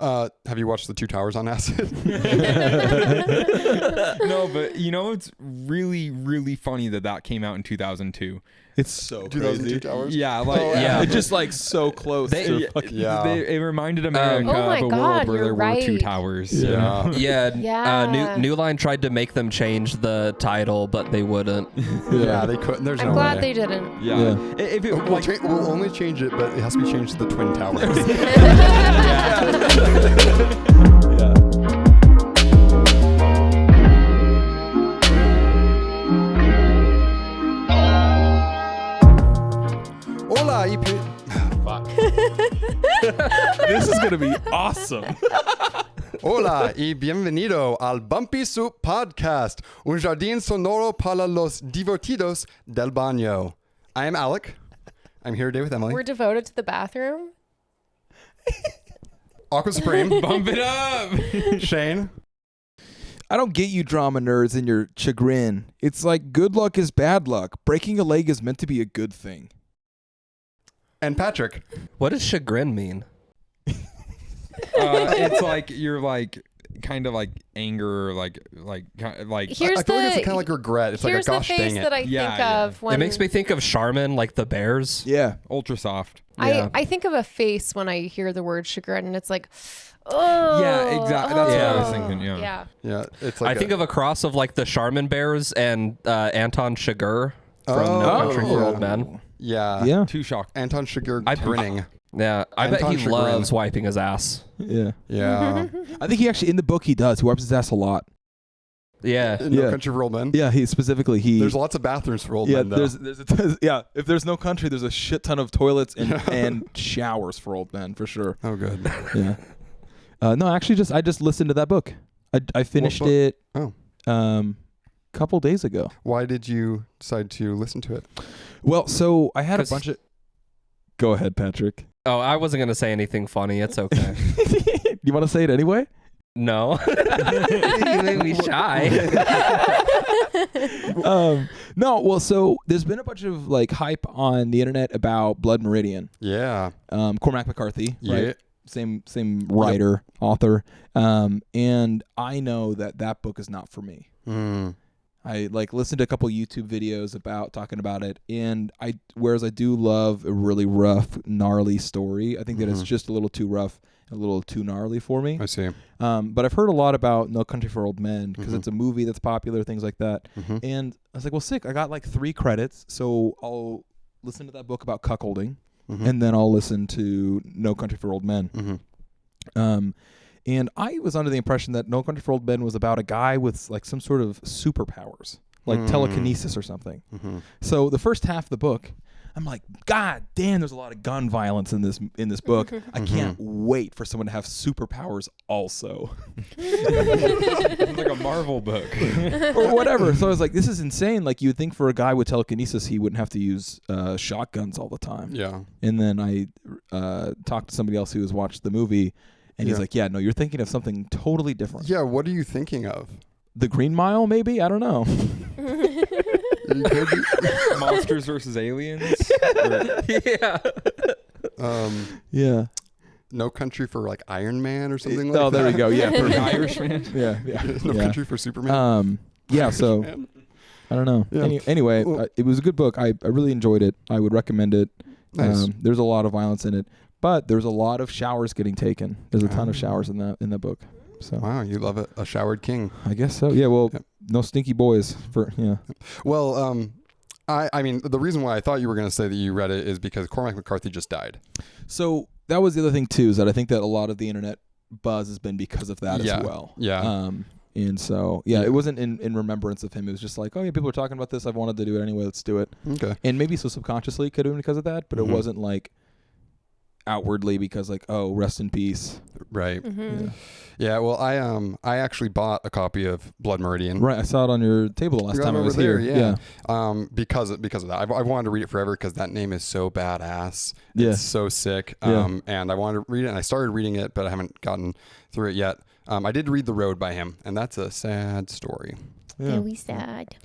Have you watched The Two Towers on Acid? No, but it's really, really funny that came out in 2002. It's so 2002 crazy. Towers? Yeah, It's just like so close. It reminded America Oh my of a God, world where there you're were two right. towers. Yeah. Yeah. New Line tried to make them change the title, but they wouldn't. Yeah, they couldn't. There's I'm no glad way. they didn't. Yeah. If it, We'll only change it, but it has to be changed to the Twin Towers. Hola, Fuck. This is gonna be awesome. Hola y bienvenido al Bumpy Soup Podcast, un jardín sonoro para los divertidos del baño. I am Alec. I'm here today with Emily. We're devoted to the bathroom. Aqua Supreme. bump it up. Shane. I don't get you drama nerds and your chagrin. It's like good luck is bad luck. Breaking a leg is meant to be a good thing. And Patrick. What does chagrin mean? It's like you're like kind of like anger, like. Here's I feel like it's kind of like regret. It's like a Here's gosh the face dang it. that I think of when It makes me think of Charmin, like the bears. Yeah. Ultra soft. I think of a face when I hear the word chagrin, and it's like, oh. Yeah, exactly. That's what I was thinking. Yeah. Yeah, it's like I think of a cross of like the Charmin bears and Anton Chigurh from No Country for Old Men. Yeah. Yeah. Too shocked. Anton Chigurh grinning. Yeah, I bet Anton he Chigurh. loves wiping his ass. Yeah. Yeah. I think he actually in the book he does. He wipes his ass a lot. Yeah. No Country for Old Men. Yeah, he specifically There's lots of bathrooms for old men though. If there's no country, there's a shit ton of toilets and showers for old men for sure. Oh good. Yeah. No, actually I just listened to that book. I finished it couple days ago. Why did you decide to listen to it? Well, so I had a bunch of Go ahead, Patrick. Oh, I wasn't gonna say anything funny. It's okay. You want to say it anyway? No. You made me shy. No, well, so there's been a bunch of like hype on the internet about Blood Meridian. Yeah. Cormac McCarthy, Yeah. right? Same writer, author. And I know that book is not for me. I like listened to a couple YouTube videos about talking about it, and whereas I do love a really rough, gnarly story, I think that it's just a little too rough, a little too gnarly for me. I see. But I've heard a lot about No Country for Old Men because it's a movie that's popular, things like that. And I was like, well, sick. I got like 3 credits, so I'll listen to that book about cuckolding, and then I'll listen to No Country for Old Men. And I was under the impression that No Country for Old Men was about a guy with like some sort of superpowers, like telekinesis or something. So the first half of the book, I'm like, God damn, there's a lot of gun violence in this book. I can't wait for someone to have superpowers also. It's like a Marvel book. Or whatever. So I was like, this is insane. Like you would think for a guy with telekinesis, he wouldn't have to use shotguns all the time. Yeah. And then I talked to somebody else who has watched the movie. And he's like, yeah, no, you're thinking of something totally different. Yeah, what are you thinking of? The Green Mile, maybe? I don't know. Monsters versus aliens. Yeah. No Country for like Iron Man or something like that. Oh, there we go. Yeah. For Irishman. Yeah. No yeah. Country for Superman. Yeah, so I don't know. Yeah. Anyway, it was a good book. I really enjoyed it. I would recommend it. Nice. There's a lot of violence in it, but there's a lot of showers getting taken. There's a ton of showers in that book. So Wow, you love it. A showered king. I guess so. Yeah, well, no stinky boys for Well, I mean, the reason why I thought you were going to say that you read it is because Cormac McCarthy just died. So that was the other thing too, is that I think that a lot of the internet buzz has been because of that as well. Yeah. And so, it wasn't in remembrance of him. It was just like, oh yeah, people are talking about this. I've wanted to do it anyway. Let's do it. Okay. And maybe so subconsciously it could have been because of that, but it wasn't like outwardly because like, oh, rest in peace. Right. Yeah. Well, I actually bought a copy of Blood Meridian. Right. I saw it on your table the last time I was here. Yeah. Because of that, I've wanted to read it forever because that name is so badass. Yeah. It's so sick. And I wanted to read it, and I started reading it, but I haven't gotten through it yet. I did read The Road by him, and that's a sad story. Yeah. Very sad.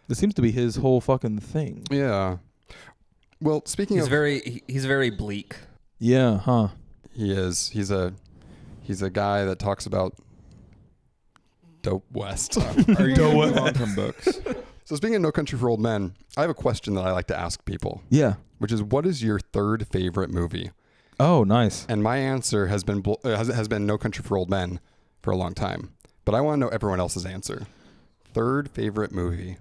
This seems to be his whole fucking thing. Yeah. Well, speaking he's very bleak. Yeah, huh. He is. He's a He's a guy that talks about Dope West. Are you going to move on from books? So speaking of No Country for Old Men, I have a question that I like to ask people, Yeah. which is, what is your third favorite movie? Oh, nice. And my answer has been has been No Country for Old Men for a long time. But I want to know everyone else's answer. Third favorite movie.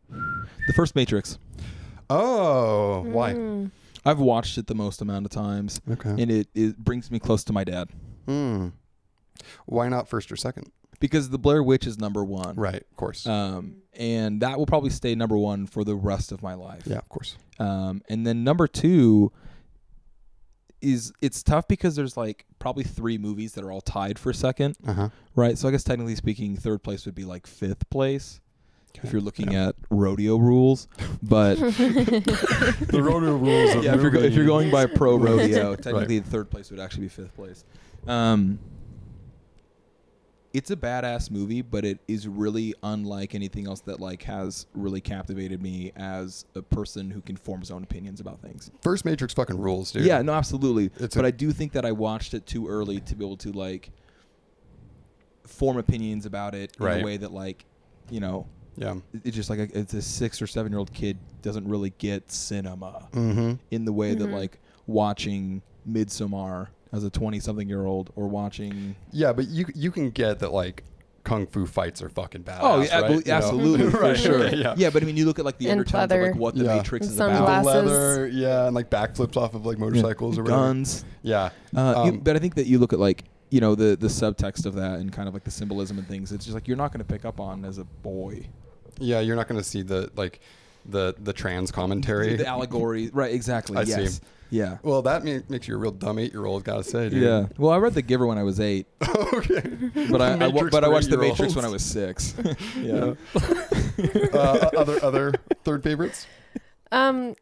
The first Matrix. Oh, why? I've watched it the most amount of times, Okay. and it brings me close to my dad. Why not first or second? Because The Blair Witch is number one. Right, of course. And that will probably stay number one for the rest of my life. Yeah, of course. And then number two it's tough because there's like probably 3 movies that are all tied for second. Right? So I guess technically speaking, third place would be like 5th place. If you're looking at rodeo rules, but The rodeo rules of if you're going by pro rodeo, technically third place would actually be 5th place. It's a badass movie, but it is really unlike anything else that like has really captivated me as a person who can form his own opinions about things. First Matrix fucking rules, dude. Yeah, no, absolutely. But I do think that I watched it too early to be able to like form opinions about it in a way that like, you know, it's just like it's a 6 or 7-year-old kid doesn't really get cinema in the way that like watching Midsommar as a 20-something-year-old or watching. Yeah, but you can get that like kung fu fights are fucking badass. Oh, yeah, right? absolutely, for sure. Okay, yeah, but I mean, you look at like the And undertones of like what the Matrix is about. The leather, and like backflips off of like motorcycles or whatever. Guns. Yeah. But I think that you look at like, you know, the subtext of that and kind of like the symbolism and things. It's just like you're not going to pick up on as a boy. Yeah, you're not going to see the like the trans commentary, the allegory, right? Exactly. I see. see. Yeah. Well, that makes you a real dumb 8-year-old, gotta say, dude. Yeah. Well, I read The Giver when I was 8. Okay. But I watched The Matrix eight-year-olds. when I was 6. Yeah. Other third favorites? I've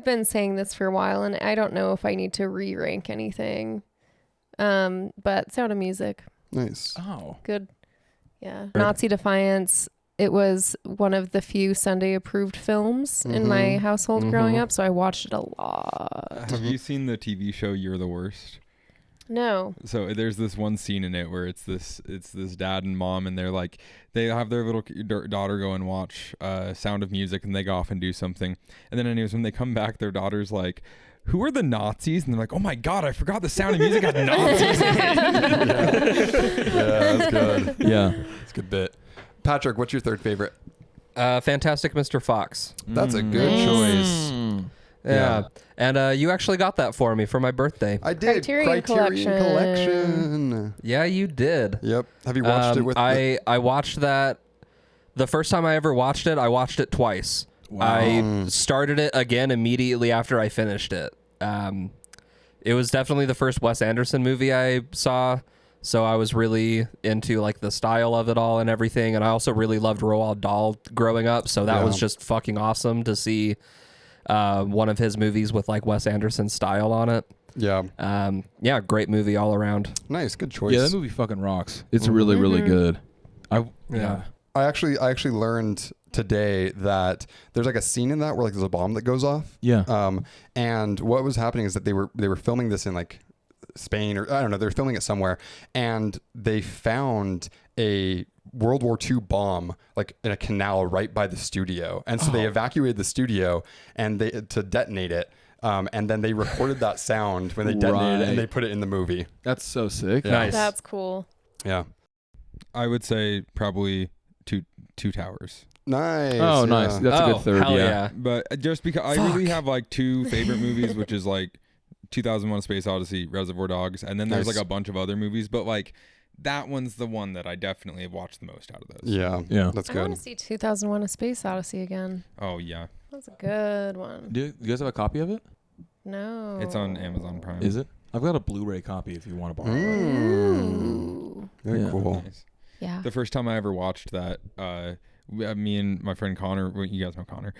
been saying this for a while, and I don't know if I need to re-rank anything. But Sound of Music. Nice. Oh. Good. Yeah. Nazi Defiance. It was one of the few Sunday approved films in my household growing up, so I watched it a lot. Have you seen the TV show You're the Worst? No. So there's this one scene in it where it's this dad and mom, and they have their little daughter go and watch Sound of Music, and they go off and do something. And then anyways, when they come back, their daughter's like, who are the Nazis? And they're like, oh my God, I forgot the Sound of Music had Nazis in it. Yeah, that's good. Yeah. That's a good bit. Patrick, what's your third favorite? Fantastic Mr. Fox. That's a good choice. Yeah. And you actually got that for me for my birthday. I did. Criterion Collection. Yeah, you did. Yep. Have you watched it with I watched that the first time I ever watched it. I watched it twice. Wow. I started it again immediately after I finished it. It was definitely the first Wes Anderson movie I saw. So I was really into like the style of it all and everything. And I also really loved Roald Dahl growing up. So that was just fucking awesome to see one of his movies with like Wes Anderson style on it. Yeah. Yeah, great movie all around. Nice. Good choice. Yeah, that movie fucking rocks. It's really, really good. I actually learned today that there's like a scene in that where like there's a bomb that goes off. Yeah. And what was happening is that they were filming this in like Spain, or I don't know, they're filming it somewhere, and they found a World War II bomb like in a canal right by the studio, and so they evacuated the studio and to detonate it, and then they recorded that sound when they detonated it, and they put it in the movie. That's so sick. Yeah. Nice. That's cool. Yeah. I would say probably Two Towers. Nice. Oh, nice. Yeah. That's a good third. Hell Yeah. But just because I really have like 2 favorite movies, which is like 2001: A Space Odyssey, Reservoir Dogs, and then there's Nice. like a bunch of other movies, but like that one's the one that I definitely have watched the most out of those. Yeah. Yeah. That's I good. want to see 2001: A Space Odyssey again. Oh yeah, That's a good one. Do you guys have a copy of it? No. it's on Amazon Prime. Is it? I've got a Blu-ray copy if you want to borrow it. Ooh. Very Yeah. cool. Nice. Yeah. The first time I ever watched that me and my friend Connor, well, you guys know Connor,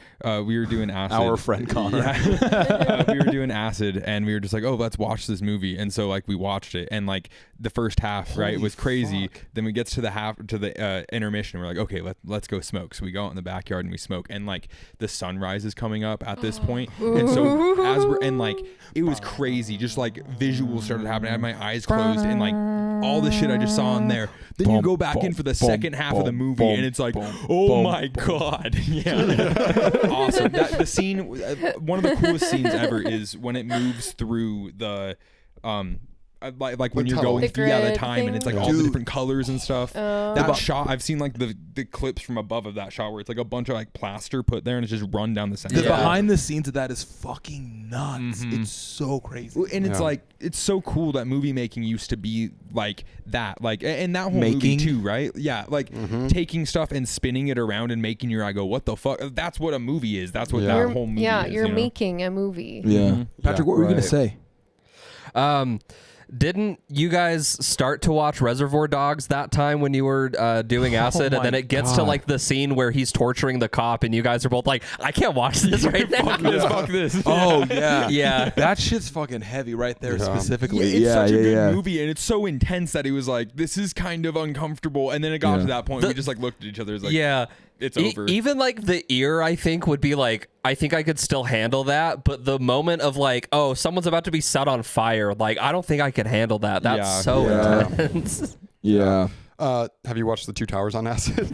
we were doing acid. Our friend Connor. Yeah. We were doing acid, and we were just like, oh, let's watch this movie. And so like we watched it, and like the first half, right, was crazy. Fuck. Then we get to the intermission. We're like, okay, let's go smoke. So we go out in the backyard and we smoke, and like the sunrise is coming up at this point. And so as we're and like it was crazy, just like visuals started happening. I had my eyes closed, and like all the shit I just saw in there. Then you go back in for the second half of the movie, and it's like, oh my god, yeah, awesome. The scene, one of the coolest scenes ever is when it moves through the like when you're going through the time thing? and it's like all the different colors and stuff. Oh. That shot, I've seen like the clips from above of that shot where it's like a bunch of like plaster put there and it's just run down the center. The behind the scenes of that is fucking nuts. It's so crazy. And it's like, it's so cool that movie making used to be like that. Like, and that whole movie Making? too, right? Yeah. Like taking stuff and spinning it around and making your eye go, what the fuck? That's what a movie is. That's what that whole movie is. You're you know? making a movie. Yeah. Patrick, what were you going to say? Didn't you guys start to watch Reservoir Dogs that time when you were doing acid? And then it gets to like the scene where he's torturing the cop and you guys are both like, I can't watch this right now. Fuck this. Oh, yeah. Yeah. That shit's fucking heavy right there specifically. It's such a good movie, and it's so intense that he was like, this is kind of uncomfortable. And then it got to that point where we just like looked at each other. It's like, it's over. Even like the ear, I think, would be like, I think I could still handle that. But the moment of like, oh, someone's about to be set on fire, like, I don't think I could handle that. That's so intense. Yeah. Have you watched The Two Towers on acid?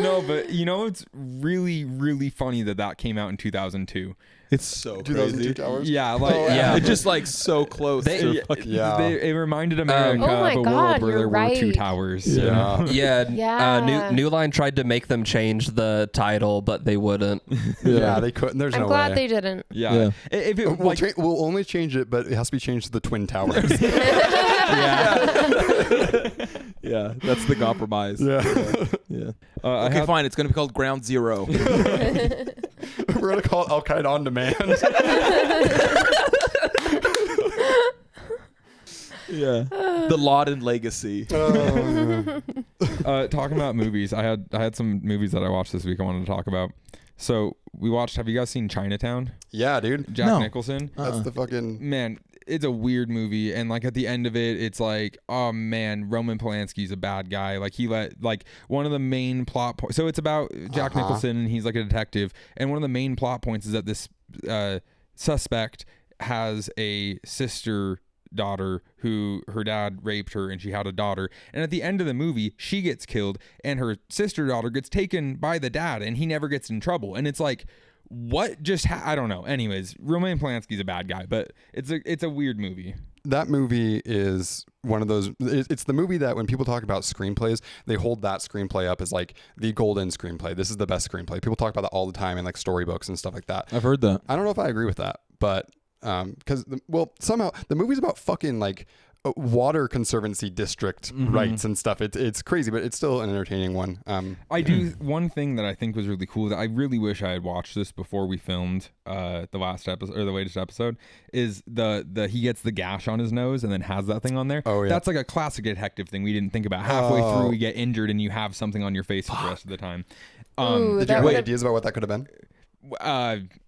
No, but you know, it's really, really funny that came out in 2002. It's so 2002 crazy. Towers? Yeah, like It's just like so close. it reminded America Oh my of a God, world where there you're were two right. towers. Yeah. New Line tried to make them change the title, but they wouldn't. Yeah, they couldn't. There's I'm no glad way. they didn't. Yeah. If it, We'll only change it, but it has to be changed to the Twin Towers. Yeah, that's the compromise. Yeah. Okay, fine. It's going to be called Ground Zero. We're going to call it Al Qaeda On Demand. Yeah. The Laden Legacy. talking about movies, I had some movies that I watched this week I wanted to talk about. So we watched, have you guys seen Chinatown? Yeah, dude. Jack Nicholson? That's the fucking... Man, it's a weird movie, and like at the end of it, it's like, oh man, Roman Polanski's a bad guy. Like he let like one of the main plot points. So it's about Jack Nicholson, and he's like a detective, and one of the main plot points is that this suspect has a sister daughter who her dad raped her and she had a daughter, and at the end of the movie she gets killed and her sister daughter gets taken by the dad and he never gets in trouble, and it's like, what just I don't know. Anyways, Roman Polanski's a bad guy, but it's a weird movie. That movie is one of those, it's the movie that when people talk about screenplays, they hold that screenplay up as like the golden screenplay. This is the best screenplay. People talk about that all the time in like storybooks and stuff like that. I've heard that. I don't know if I agree with that, but because somehow the movie's about fucking like water conservancy district rights and stuff. It's crazy, but it's still an entertaining one. I do one thing that I think was really cool that I really wish I had watched this before we filmed the last episode or the latest episode is the he gets the gash on his nose and then has that thing on there. Oh yeah, that's like a classic detective thing we didn't think about. Halfway through we get injured and you have something on your face for the rest of the time. Did you have any ideas about what that could have been?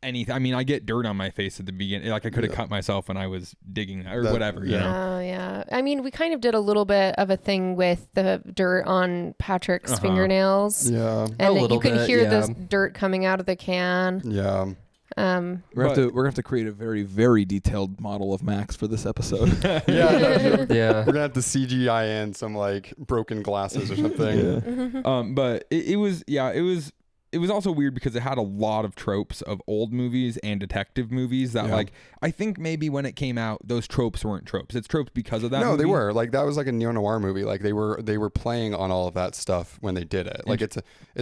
Anything. I mean, I get dirt on my face at the beginning. Like I could have cut myself when I was digging that, or whatever. You know. Oh yeah. I mean, we kind of did a little bit of a thing with the dirt on Patrick's fingernails. Yeah. And you can hear this dirt coming out of the can. Yeah. We're gonna have to create a very, very detailed model of Max for this episode. Yeah. Yeah. We're gonna have to CGI in some like broken glasses or something. But it was also weird because it had a lot of tropes of old movies and detective movies that like I think maybe when it came out those tropes weren't tropes. It's tropes because of that. No, movie. they were. Like that was like a neo-noir movie. Like they were playing on all of that stuff when they did it. Like it's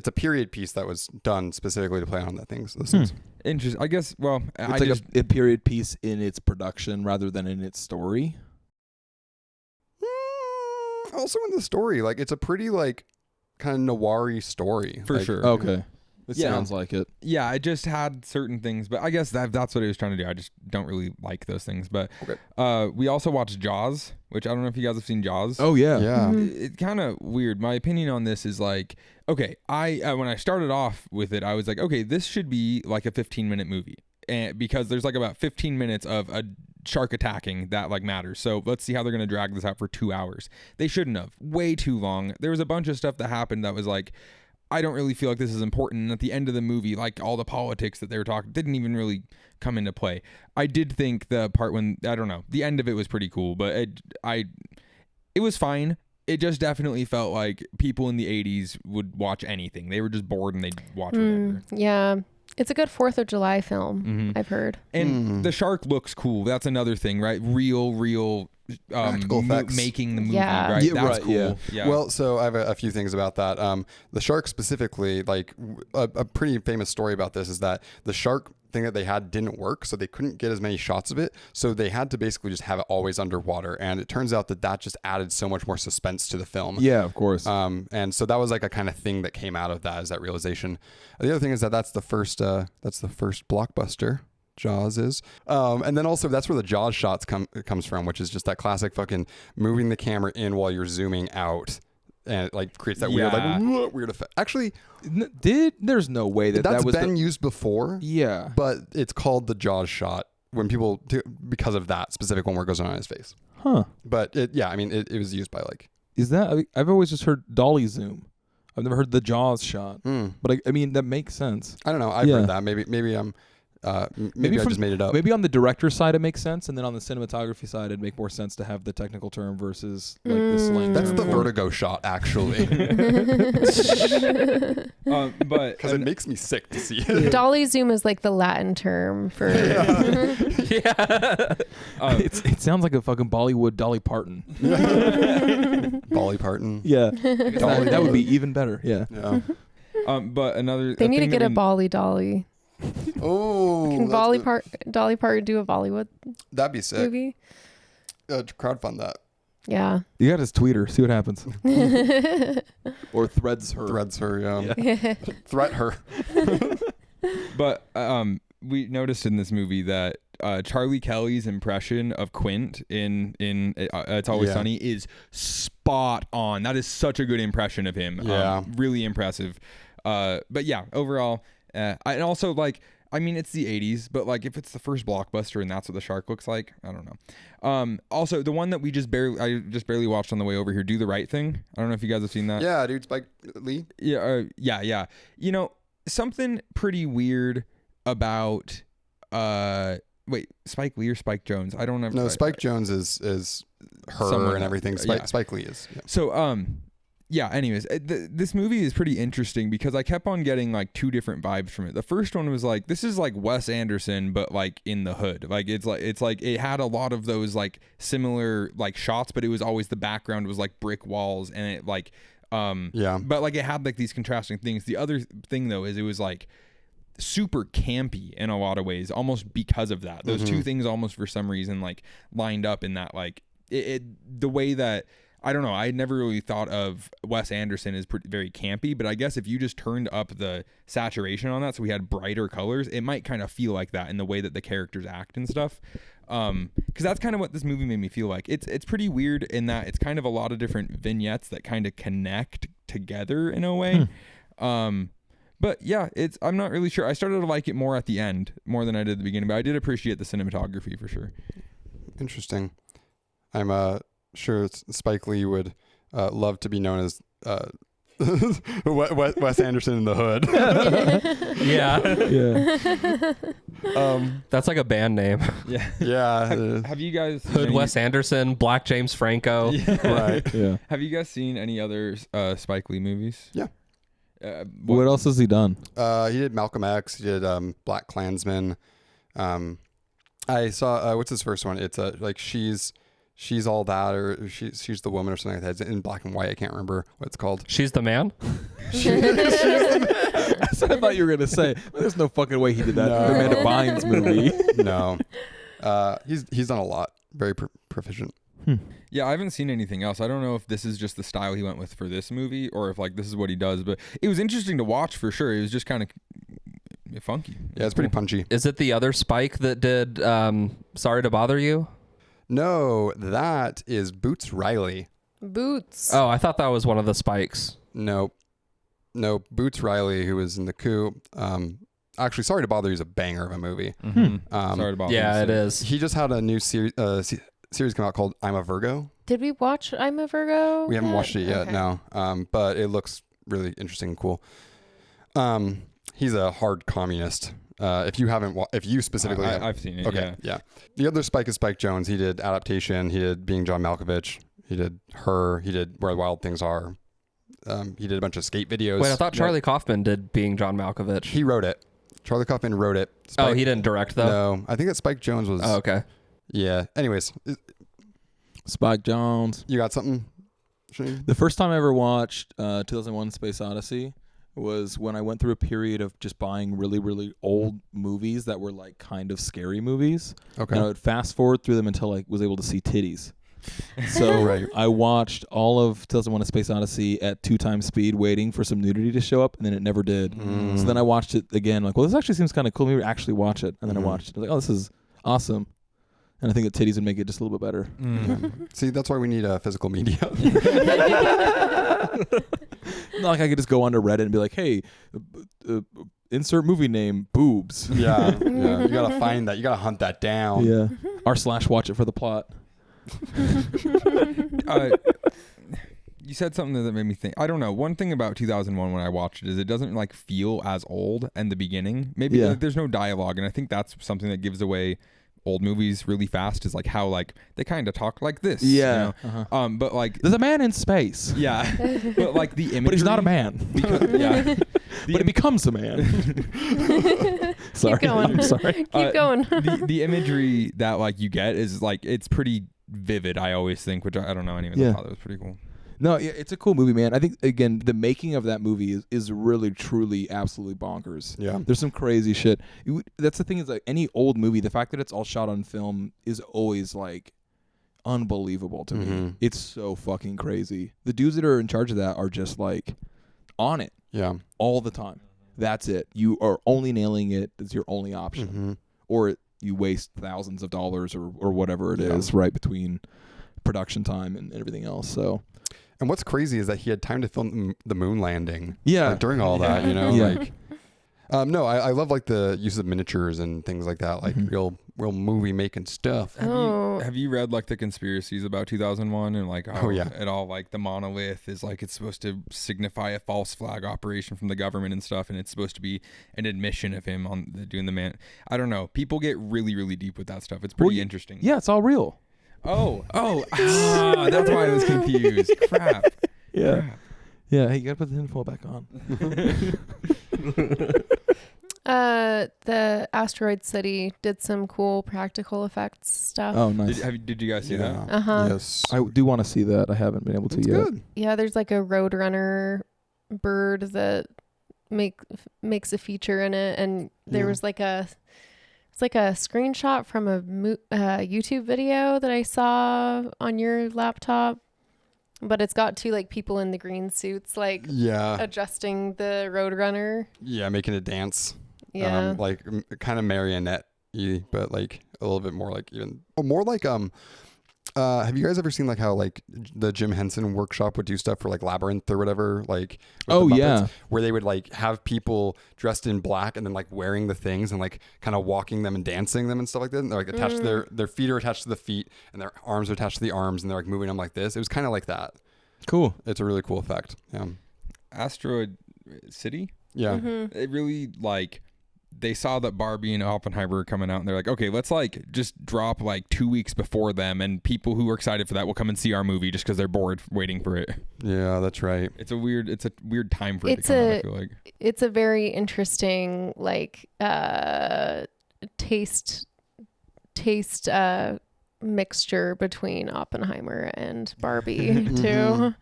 a period piece that was done specifically to play on that things. Those things. Interesting. I guess It's like a period piece in its production rather than in its story. Also in the story, like it's a pretty like kind of noir-y story. For like, sure. Okay. It sounds like it. Yeah, it just had certain things, but I guess that's what it was trying to do. I just don't really like those things. But we also watched Jaws, which I don't know if you guys have seen Jaws. Oh yeah, Yeah. It's kind of weird. My opinion on this is like, okay, I when I started off with it, I was like, okay, this should be like a 15-minute movie, and because there's like about 15 minutes of a shark attacking that like matters. So let's see how they're gonna drag this out for 2 hours. They shouldn't have. Way too long. There was a bunch of stuff that happened that was like, I don't really feel like this is important. And at the end of the movie, like all the politics that they were talking didn't even really come into play. I did think the part when, I don't know, the end of it was pretty cool, but it was fine. It just definitely felt like people in the 80s would watch anything. They were just bored and they'd watch whatever. Yeah. It's a good 4th of July film, I've heard. And the shark looks cool. That's another thing, right? Real Practical effects. making the movie, Yeah. right? Yeah, That's right, cool. yeah. Well, so I have a few things about that. The shark specifically, like a pretty famous story about this is that the shark thing that they had didn't work, so they couldn't get as many shots of it. So they had to basically just have it always underwater. And it turns out that just added so much more suspense to the film. Yeah, of course. And so that was like a kind of thing that came out of that, is that realization. The other thing is that's the first blockbuster. Jaws is, and then also that's where the Jaws shots comes from, which is just that classic fucking moving the camera in while you're zooming out, and it like creates that weird effect. Actually, There's no way that was been used before. Yeah, But it's called the Jaws shot when people do, because of that specific one where it goes on his face. huh? But it was used by like. Is that? I've always just heard dolly zoom. I've never heard the Jaws shot, but I mean that makes sense. I don't know. I've heard that. Maybe I'm. Maybe I just made it up. Maybe on the director's side it makes sense, and then on the cinematography side it'd make more sense to have the technical term versus like the slang. That's term the for it. vertigo shot, actually, But because it makes me sick to see it. Dolly zoom is like the Latin term for. It sounds like a fucking Bollywood Dolly Parton. Dolly Parton. Yeah, that would be even better. Yeah. Yeah. but another. They need to thing get that a Bolly Dolly. Oh, Can Dolly Parton do a Bollywood that'd be sick. movie? Crowdfund that. Yeah. You got to tweet her, see what happens, or threads her. Threads her. Yeah. Threat her. But we noticed in this movie that Charlie Kelly's impression of Quint in It's Always Sunny is spot on. That is such a good impression of him. Yeah. Really impressive. But yeah, overall, and also like, I mean, it's the 80s, but like if it's the first blockbuster and that's what the shark looks like, I don't know. Also the one that I just barely watched on the way over here, Do the Right Thing. I don't know if you guys have seen that. Yeah, dude, Spike Lee. Yeah. You know, something pretty weird about Spike Lee or Spike Jones? I don't know. No, Spike Jones is her Someone and everything. yeah. Spike Lee is. Yeah. So yeah, anyways, this movie is pretty interesting because I kept on getting like two different vibes from it. The first one was like, this is like Wes Anderson, but like in the hood. Like it's like it had a lot of those like similar like shots, but it was always the background was like brick walls and it like but like it had like these contrasting things. The other thing though is it was like super campy in a lot of ways, almost because of that. Those two things almost for some reason like lined up in that like the way that, I don't know, I never really thought of Wes Anderson as very campy, but I guess if you just turned up the saturation on that so we had brighter colors, it might kind of feel like that in the way that the characters act and stuff. Because that's kind of what this movie made me feel like. It's pretty weird in that it's kind of a lot of different vignettes that kind of connect together in a way. But yeah, I'm not really sure. I started to like it more at the end, more than I did at the beginning, but I did appreciate the cinematography for sure. Interesting. I'm sure Spike Lee would love to be known as Wes Anderson in the Hood. Yeah. That's like a band name. Yeah. Yeah. Have you guys Hood Wes Anderson, Black James Franco. Right. Yeah. Have you guys seen any other Spike Lee movies? Yeah. What else has he done? He did Malcolm X. He did Black Klansman. I saw what's his first one? It's like she's all that, or she's the woman, or something like that. It's in black and white. I can't remember what it's called. She's the man. That's what I thought you were gonna say. There's no fucking way he did that. No. The Amanda Bynes movie. No, he's done a lot. Very proficient. Yeah, I haven't seen anything else. I don't know if this is just the style he went with for this movie or if like this is what he does, but it was interesting to watch for sure. It was just kind of funky. Yeah, it's pretty punchy. Is it the other Spike that did Sorry to Bother You? No, that is Boots Riley. Boots. Oh, I thought that was one of the Spikes. No, Boots Riley, who was in The Coup. Actually, Sorry to Bother You is a banger of a movie. Sorry to bother you. Yeah, it is. He just had a new series come out called I'm a Virgo. Did we watch I'm a Virgo? We haven't watched it yet, Okay. no. But it looks really interesting and cool. He's a hard communist. If you specifically, I've seen it. okay, yeah. The other Spike is Spike Jonze. He did Adaptation. He did Being John Malkovich. He did Her. He did Where the Wild Things Are. He did a bunch of skate videos. Wait, I thought Charlie Kaufman did Being John Malkovich. He wrote it. Charlie Kaufman wrote it. Oh, he didn't direct though? No, I think that Spike Jonze was. Oh, okay. Yeah. Anyways, Spike Jonze. you got something, Shane? The first time I ever watched 2001: Space Odyssey was when I went through a period of just buying really, really old movies that were like kind of scary movies. Okay. And I would fast forward through them until I was able to see titties. So Right. I watched all of 2001: A Space Odyssey at 2 times speed, waiting for some nudity to show up, and then it never did. So then I watched it again, like, well, this actually seems kind of cool. Maybe actually watch it. And then I watched it. I was like, oh, this is awesome. And I think that titties would make it just a little bit better. See, that's why we need physical media. Not like I could just go onto Reddit and be like, hey, insert movie name, boobs. Yeah. You gotta find that. You gotta hunt that down. Yeah. /watch it for the plot. You said something that made me think. I don't know. One thing about 2001 when I watched it is it doesn't like feel as old in the beginning. Maybe like, there's no dialogue, and I think that's something that gives away old movies really fast. Is like how like they kind of talk like this. Yeah. You know? But like There's a man in space. yeah, but like the imagery. But he's not a man. Yeah. But he becomes a man. Sorry. Keep going. I'm sorry. Keep going. the imagery that like you get is like it's pretty vivid. I always think, which I don't know. Anyways, I thought it was pretty cool. No, yeah, it's a cool movie, man. I think, again, the making of that movie is really, truly, absolutely bonkers. Yeah. There's some crazy shit. That's the thing is, like, any old movie, the fact that it's all shot on film is always, like, unbelievable to me. It's so fucking crazy. The dudes that are in charge of that are just, like, on it. Yeah. All the time. That's it. You are only nailing it. It's your only option. Or you waste thousands of dollars or whatever it is, right, between production time and everything else. So... And what's crazy is that he had time to film the moon landing. Yeah. Like, during all that, you know, Yeah. like, no, I love like the use of miniatures and things like that, like real movie making stuff. Have you read like the conspiracies about 2001 and like how it all like the monolith is like it's supposed to signify a false flag operation from the government and stuff, and it's supposed to be an admission of him on doing the man. I don't know. People get really, really deep with that stuff. It's pretty interesting. Yeah, it's all real. That's why I was confused. Crap. Yeah. Crap. Yeah, hey, you gotta put the tinfoil back on. The Asteroid City did some cool practical effects stuff. Oh, nice. Did you guys see that? Yes. I do want to see that. I haven't been able to It's yet. good. Yeah, there's like a Roadrunner bird that makes a feature in it, and there was like it's like a screenshot from a YouTube video that I saw on your laptop, but it's got 2 like people in the green suits like adjusting the Roadrunner. Yeah, making a dance. Yeah. Like kind of marionette-y, but like a little bit more like more like have you guys ever seen like how like the Jim Henson workshop would do stuff for like Labyrinth or whatever, like with the Muppets, where they would like have people dressed in black and then like wearing the things and like kind of walking them and dancing them and stuff like that, and they're like attached to their feet are attached to the feet and their arms are attached to the arms and they're like moving them like this. It was kind of like that. Cool. It's a really cool effect. Yeah. Asteroid City? Yeah. It really like they saw that Barbie and Oppenheimer were coming out, and they're like, okay, let's like just drop like 2 weeks before them, and people who are excited for that will come and see our movie just because they're bored waiting for it. Yeah, that's right. It's a weird time for it to come out, I feel like. It's a very interesting like taste mixture between Oppenheimer and Barbie too.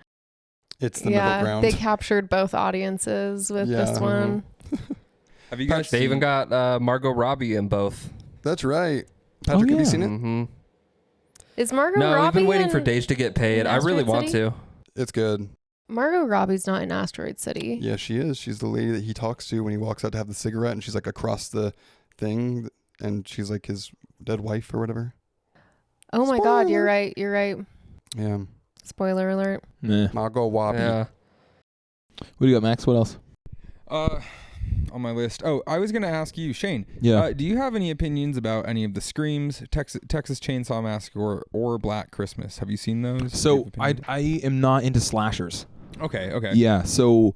It's the middle ground. They captured both audiences with this one. Have you guys They even got Margot Robbie in both. That's right. Patrick, have you seen it? Mm-hmm. Is Margot No, Robbie we've been waiting in, for Days to get paid. in I really Asteroid want City? to. It's good. Margot Robbie's not in Asteroid City. Yeah, she is. She's the lady that he talks to when he walks out to have the cigarette, and she's like across the thing, and she's like his dead wife or whatever. Oh my God, you're right. You're right. Yeah. Spoiler alert. Nah. Margot Robbie. Yeah. What do you got, Max? What else? On my list. Oh, I was gonna ask you, Shane. Yeah. Do you have any opinions about any of the Screams, Texas Chainsaw Massacre, or Black Christmas? Have you seen those? Do you So have opinions? I am not into slashers. Okay. Yeah. So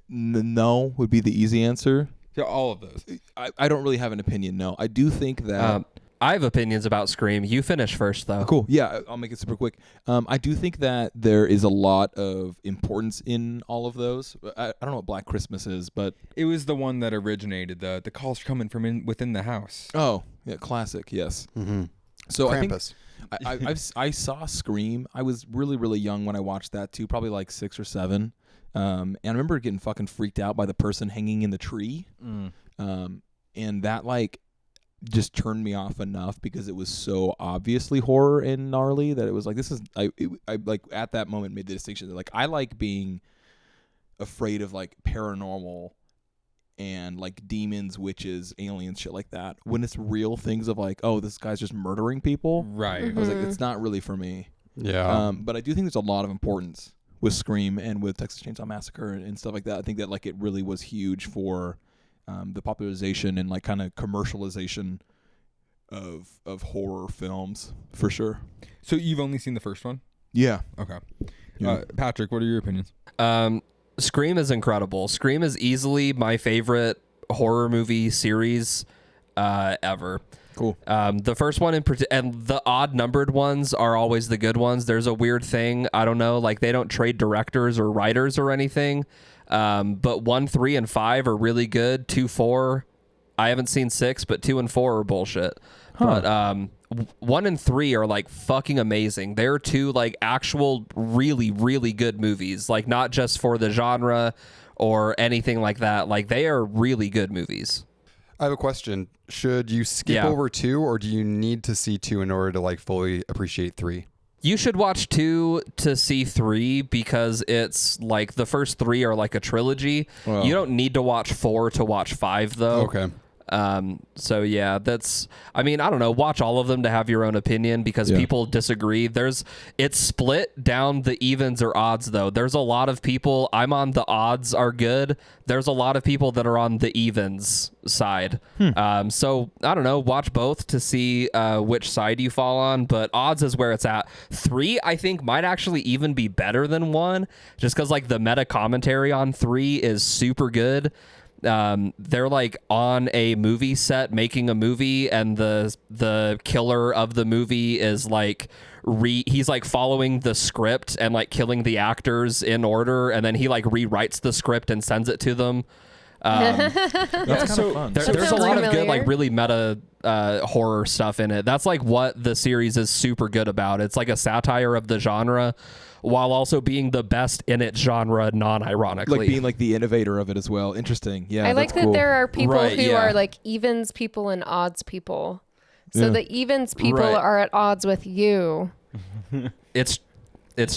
no would be the easy answer. Yeah, all of those. I don't really have an opinion. No, I do think that. I have opinions about Scream. You finish first, though. Cool. Yeah, I'll make it super quick. I do think that there is a lot of importance in all of those. I don't know what Black Christmas is, but It was the one that originated. The calls coming from within the house. oh yeah, classic. Yes. Mm-hmm. So Krampus. I think I saw Scream. I was really really young when I watched that too, probably like 6 or 7. And I remember getting fucking freaked out by the person hanging in the tree. And that like just turned me off enough because it was so obviously horror and gnarly that it was like, this is I like at that moment made the distinction that like I like being afraid of like paranormal and like demons, witches, aliens, shit like that, when it's real things of like, oh, this guy's just murdering people. Right. I was like, it's not really for me. Yeah. But I do think there's a lot of importance with Scream and with Texas Chainsaw Massacre and stuff like that. I think that like it really was huge for the popularization and like kind of commercialization of horror films for sure. So you've only seen the first one? Yeah. Okay. Yeah. Patrick, what are your opinions? Scream is incredible. Scream is easily my favorite horror movie series ever. Cool. The first one and the odd numbered ones are always the good ones. There's a weird thing. I don't know. Like they don't trade directors or writers or anything. But 1, 3, and 5 are really good. 2, 4, I haven't seen 6, but 2 and 4 are bullshit. Huh. But 1 and 3 are like fucking amazing. They're 2 like actual really really good movies. Like not just for the genre or anything like that. Like they are really good movies. I have a question. Should you skip over 2, or do you need to see 2 in order to like fully appreciate 3? You should watch 2 to see 3 because it's like the first 3 are like a trilogy. Well. You don't need to watch 4 to watch 5 though. Okay. So yeah, I mean, I don't know, watch all of them to have your own opinion because people disagree. It's split down the evens or odds though. There's a lot of people, I'm on the odds are good. There's a lot of people that are on the evens side. So I don't know, watch both to see which side you fall on, but odds is where it's at. 3, I think might actually even be better than 1 just because like the meta commentary on 3 is super good. They're like on a movie set making a movie, and the killer of the movie is like he's like following the script and like killing the actors in order, and then he like rewrites the script and sends it to them. That's kind of fun. There's sounds a lot of good familiar. like really meta horror stuff in it. That's like what the series is super good about. It's like a satire of the genre while also being the best in its genre non-ironically. Like being like the innovator of it as well. Interesting. Yeah. I like that's that cool. there are people Right, who yeah. are like evens people and odds people. So Yeah. the evens people Right. are at odds with you. It's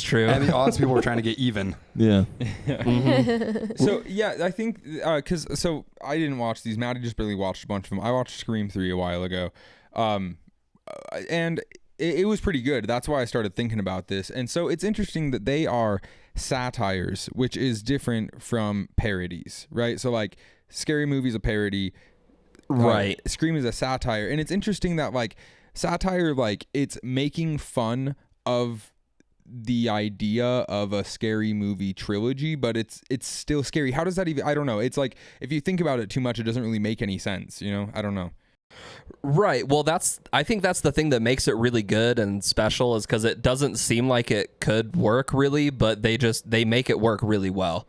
true. And the odds people were trying to get even. Yeah. So yeah, I think because I didn't watch these. Maddie just barely watched a bunch of them. I watched Scream 3 a while ago, and it was pretty good. That's why I started thinking about this. And so it's interesting that they are satires, which is different from parodies, right? So like Scary Movie's a parody, Right. Scream is a satire, and it's interesting that like satire, like it's making fun of the idea of a scary movie trilogy, but it's still scary. How does that even? I don't know. It's like if you think about it too much, it doesn't really make any sense. You know, I don't know. Right. Well, I think that's the thing that makes it really good and special is because it doesn't seem like it could work really, but they make it work really well.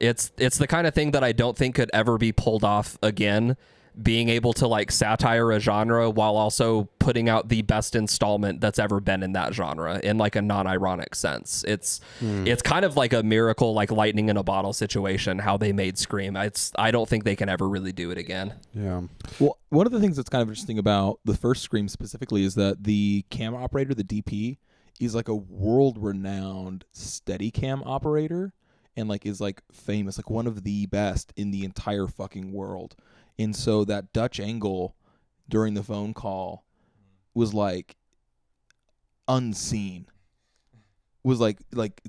It's the kind of thing that I don't think could ever be pulled off again being able to like satire a genre while also putting out the best installment that's ever been in that genre in like a non-ironic sense. It's kind of like a miracle, like lightning in a bottle situation, how they made Scream. I don't think they can ever really do it again. Yeah. Well, one of the things that's kind of interesting about the first Scream specifically is that the camera operator, the DP, is like a world-renowned Steadicam operator and like is like famous, like one of the best in the entire fucking world. And so that Dutch angle during the phone call was like unseen. Was like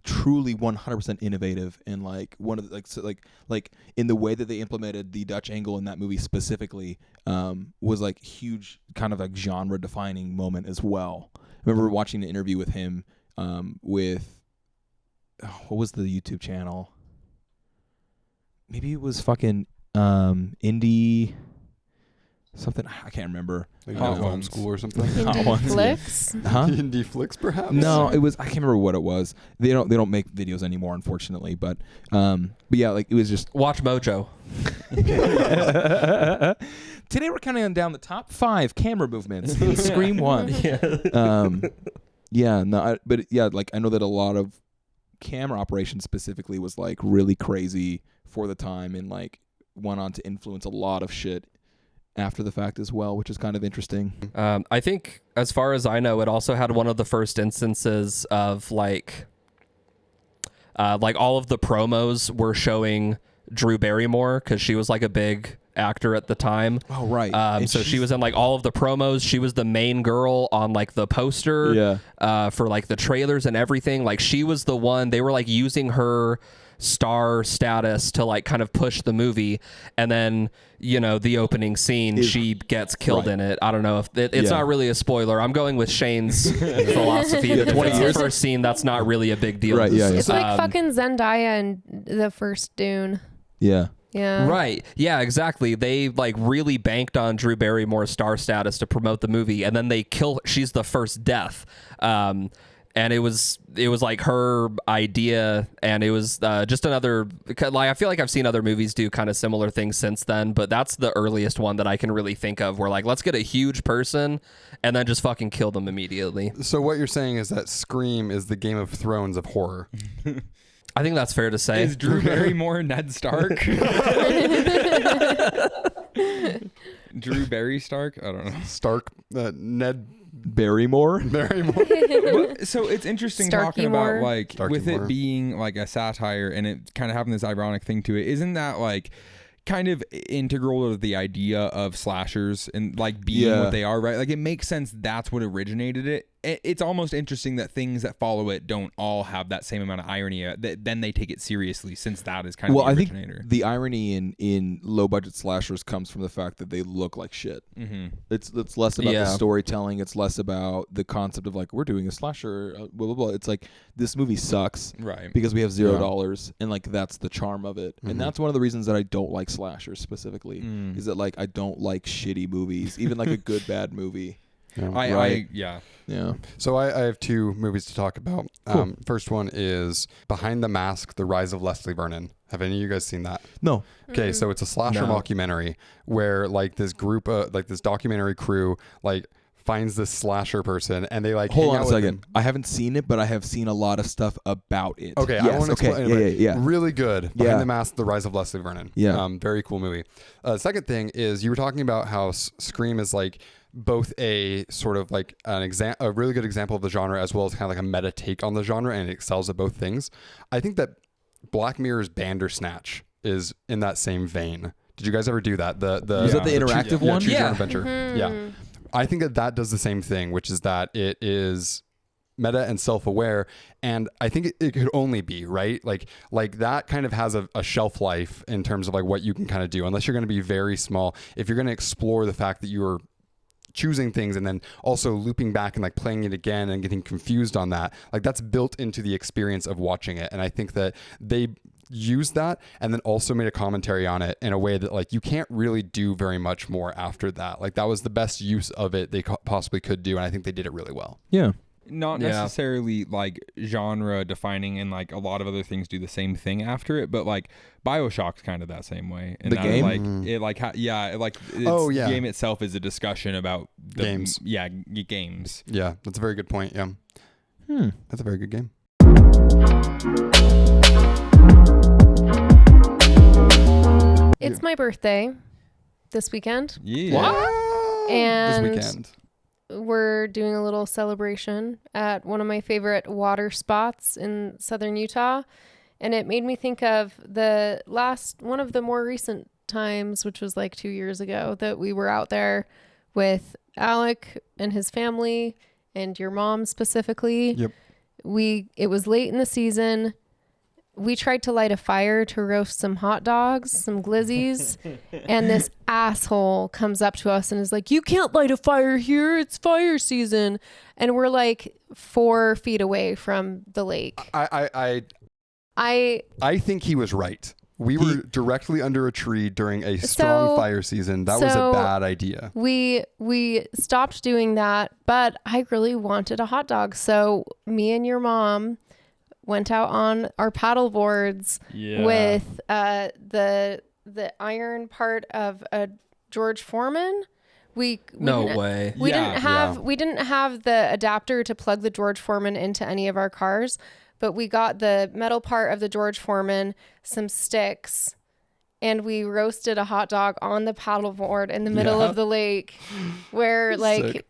truly 100% innovative, and like one of the, like in the way that they implemented the Dutch angle in that movie specifically was like huge, kind of like genre defining moment as well. I remember watching an interview with him with what was the YouTube channel? Maybe it was fucking indie something. I can't remember. Like Hot Home Ones. School or something. Hot Ones. Indie flicks. Huh? Indie flicks, perhaps. No, it was. I can't remember what it was. They don't make videos anymore, unfortunately. But yeah, like it was just. Watch Mojo. Today we're counting down the top 5 camera movements in Scream 1. Yeah, no, but yeah, like I know that a lot of camera operations specifically was like really crazy for the time, and like went on to influence a lot of shit after the fact as well, which is kind of interesting. I think, as far as I know, it also had one of the first instances of like all of the promos were showing Drew Barrymore, because she was like a big actor at the time. Oh, right. So she was in like all of the promos. She was the main girl on like the poster for like the trailers and everything. Like she was the one, they were like using her star status to like kind of push the movie, and then the opening scene she gets killed in it. I don't know if it's not really a spoiler. I'm going with Shane's philosophy that 20 it's years the first scene, that's not really a big deal. Right, yeah. It's like fucking Zendaya in the first Dune. Yeah. Right. Yeah, exactly. They like really banked on Drew Barrymore's star status to promote the movie, and then they kill. She's the first death. And it was like her idea, and it was just another, like, I feel like I've seen other movies do kind of similar things since then, but that's the earliest one that I can really think of where like, let's get a huge person and then just fucking kill them immediately. So what you're saying is that Scream is the Game of Thrones of horror. I think that's fair to say. Is Drew Barrymore Ned Stark? Drew Barry Stark? I don't know. Stark, Ned Barrymore. So it's interesting Starky talking Moore. about like Starky with Moore. it being like a satire and it kind of having this ironic thing to it. Isn't that like kind of integral to the idea of slashers and like being what they are, right? Like it makes sense that's what originated it. It's almost interesting that things that follow it don't all have that same amount of irony. Then they take it seriously, since that is kind of the originator. I think the irony in low budget slashers comes from the fact that they look like shit. Mm-hmm. It's less about the storytelling. It's less about the concept of like, we're doing a slasher, blah blah blah. It's like, this movie sucks, Right? Because we have $0, and like that's the charm of it. Mm-hmm. And that's one of the reasons that I don't like slashers specifically. Is that like I don't like shitty movies, even like a good bad movie. Yeah. Yeah. So I have 2 movies to talk about. Cool. First one is Behind the Mask: The Rise of Leslie Vernon. Have any of you guys seen that? No. Okay, so it's a slasher mockumentary where like this group of like this documentary crew like finds this slasher person, and they like Hold hang on a out with second. him. I haven't seen it, but I have seen a lot of stuff about it. Okay, yes, I won't explain it. Yeah. Really good. Behind the Mask: The Rise of Leslie Vernon. Yeah. Very cool movie. Second thing is, you were talking about how Scream is like both a sort of like a really good example of the genre, as well as kind of like a meta take on the genre, and it excels at both things. I think that Black Mirror's Bandersnatch is in that same vein. Did you guys ever do that? Is that the interactive one? Choose Your Yeah. Own Adventure. Mm-hmm. Yeah. I think that does the same thing, which is that it is meta and self-aware, and I think it could only be right. Like that kind of has a shelf life in terms of like what you can kind of do, unless you're going to be very small. If you're going to explore the fact that you're choosing things and then also looping back and like playing it again and getting confused on that, like that's built into the experience of watching it. And I think that they used that and then also made a commentary on it in a way that like you can't really do very much more after that. Like that was the best use of it they possibly could do, and I think they did it really well. Yeah. not necessarily like genre defining, and like a lot of other things do the same thing after it, but like BioShock's kind of that same way. And The that game? like it like the game itself is a discussion about the Games. Games. Yeah, that's a very good point. Yeah. That's a very good game. It's my birthday this weekend. Yeah. Wow. And this weekend. we're doing a little celebration at one of my favorite water spots in southern Utah. And it made me think of one of the more recent times, which was like 2 years ago, that we were out there with Alec and his family and your mom specifically. Yep. It was late in the season. We tried to light a fire to roast some hot dogs, some glizzies, and this asshole comes up to us and is like, "You can't light a fire here. It's fire season." And we're like 4 feet away from the lake. I think he was right. We were directly under a tree during a strong fire season. That was a bad idea. We stopped doing that, but I really wanted a hot dog. So me and your mom went out on our paddle boards with the iron part of a George Foreman. We didn't have the adapter to plug the George Foreman into any of our cars, but we got the metal part of the George Foreman, some sticks, and we roasted a hot dog on the paddleboard in the middle of the lake, where like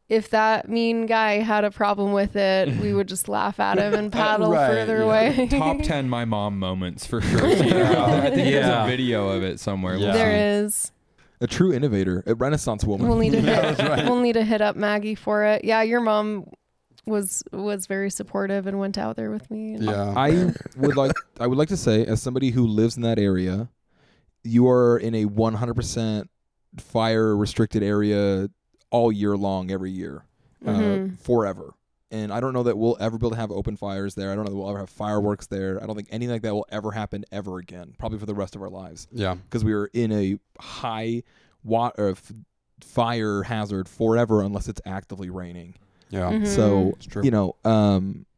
if that mean guy had a problem with it, we would just laugh at him and paddle further away. Top 10 my mom moments for sure. I think there's a video of it somewhere. Yeah. There is. A true innovator, a Renaissance woman. We'll need to we'll need to hit up Maggie for it. Yeah, your mom was very supportive and went out there with me. Yeah. I would like to say, as somebody who lives in that area, you are in a 100% fire restricted area all year long, every year, forever. And I don't know that we'll ever be able to have open fires there. I don't know that we'll ever have fireworks there. I don't think anything like that will ever happen ever again, probably for the rest of our lives. Yeah. Because we are in a high fire hazard forever unless it's actively raining. Yeah. So, It's true. you know,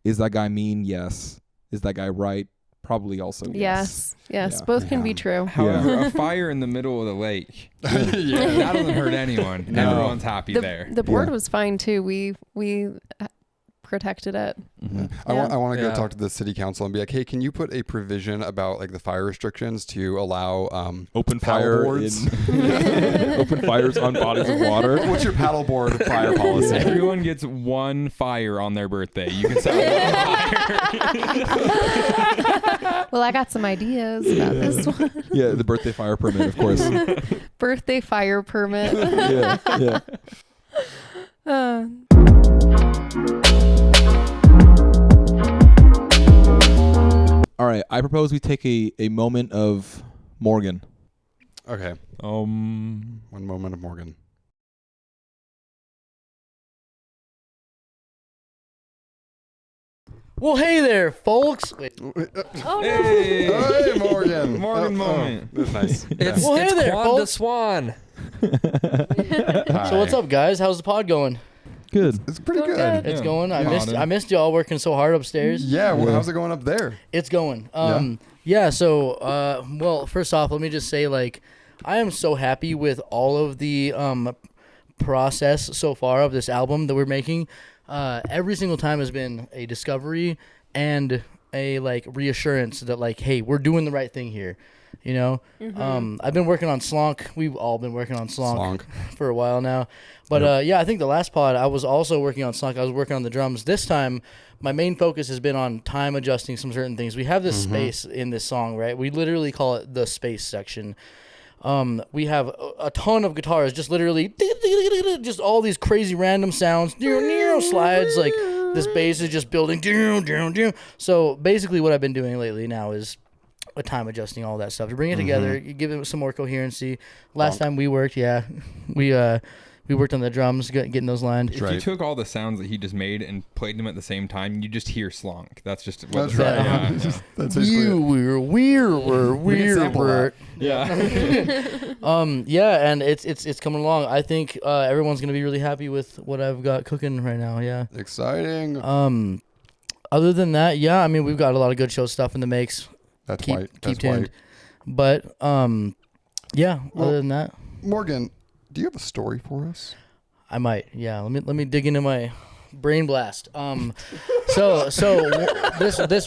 is that guy mean? Yes. Is that guy right? Probably also Yes. Yeah. Both can be true. However, a fire in the middle of the lake, that doesn't hurt anyone. No. Everyone's happy there. The board was fine too. We protected it. I want to go talk to the city council and be like, hey, can you put a provision about like the fire restrictions to allow Open paddle fire boards? open fires on bodies of water. What's your paddleboard fire policy? Everyone gets one fire on their birthday. You can set one fire. Well, I got some ideas about this one. Yeah, the birthday fire permit, of course. Birthday fire permit. Yeah. All right, I propose we take a moment of Morgan. Okay. One moment of Morgan. Well, hey there, folks. Wait. Oh, Hey, Hey, Morgan. Morgan moment. That's nice. It's, Well, hey it's there, Quan folks. the Swan. So what's up, guys? How's the pod going? Good. It's pretty Going good. good. It's going. I Yeah. missed y'all working so hard upstairs. Yeah. Well, how's it going up there? It's going. So well, first off, let me just say, like, I am so happy with all of the process so far of this album that we're making. Every single time has been a discovery and a like reassurance that like, hey, we're doing the right thing here. You know, I've been working on Slonk. We've all been working on Slonk for a while now. But I think the last pod I was also working on Slonk. I was working on the drums. This time, my main focus has been on time adjusting some certain things. We have this space in this song, right? We literally call it the space section. We have a ton of guitars, just literally, just all these crazy random sounds, slides, like this bass is just building. So basically what I've been doing lately now is time adjusting all that stuff to bring it together, give it some more coherency. Last time we worked, we We worked on the drums, getting those lined. If you took all the sounds that he just made and played them at the same time, you just hear slonk. That's just what That's right. Yeah. That's basically it. We're. Yeah. Yeah, and it's coming along. I think everyone's gonna be really happy with what I've got cooking right now. Yeah. Exciting. Other than that, yeah, I mean we've got a lot of good show stuff in the makes. That's keep white. That's tuned. white. But yeah. Well, other than that, Morgan, do you have a story for us? I might. Yeah. Let me dig into my brain blast. This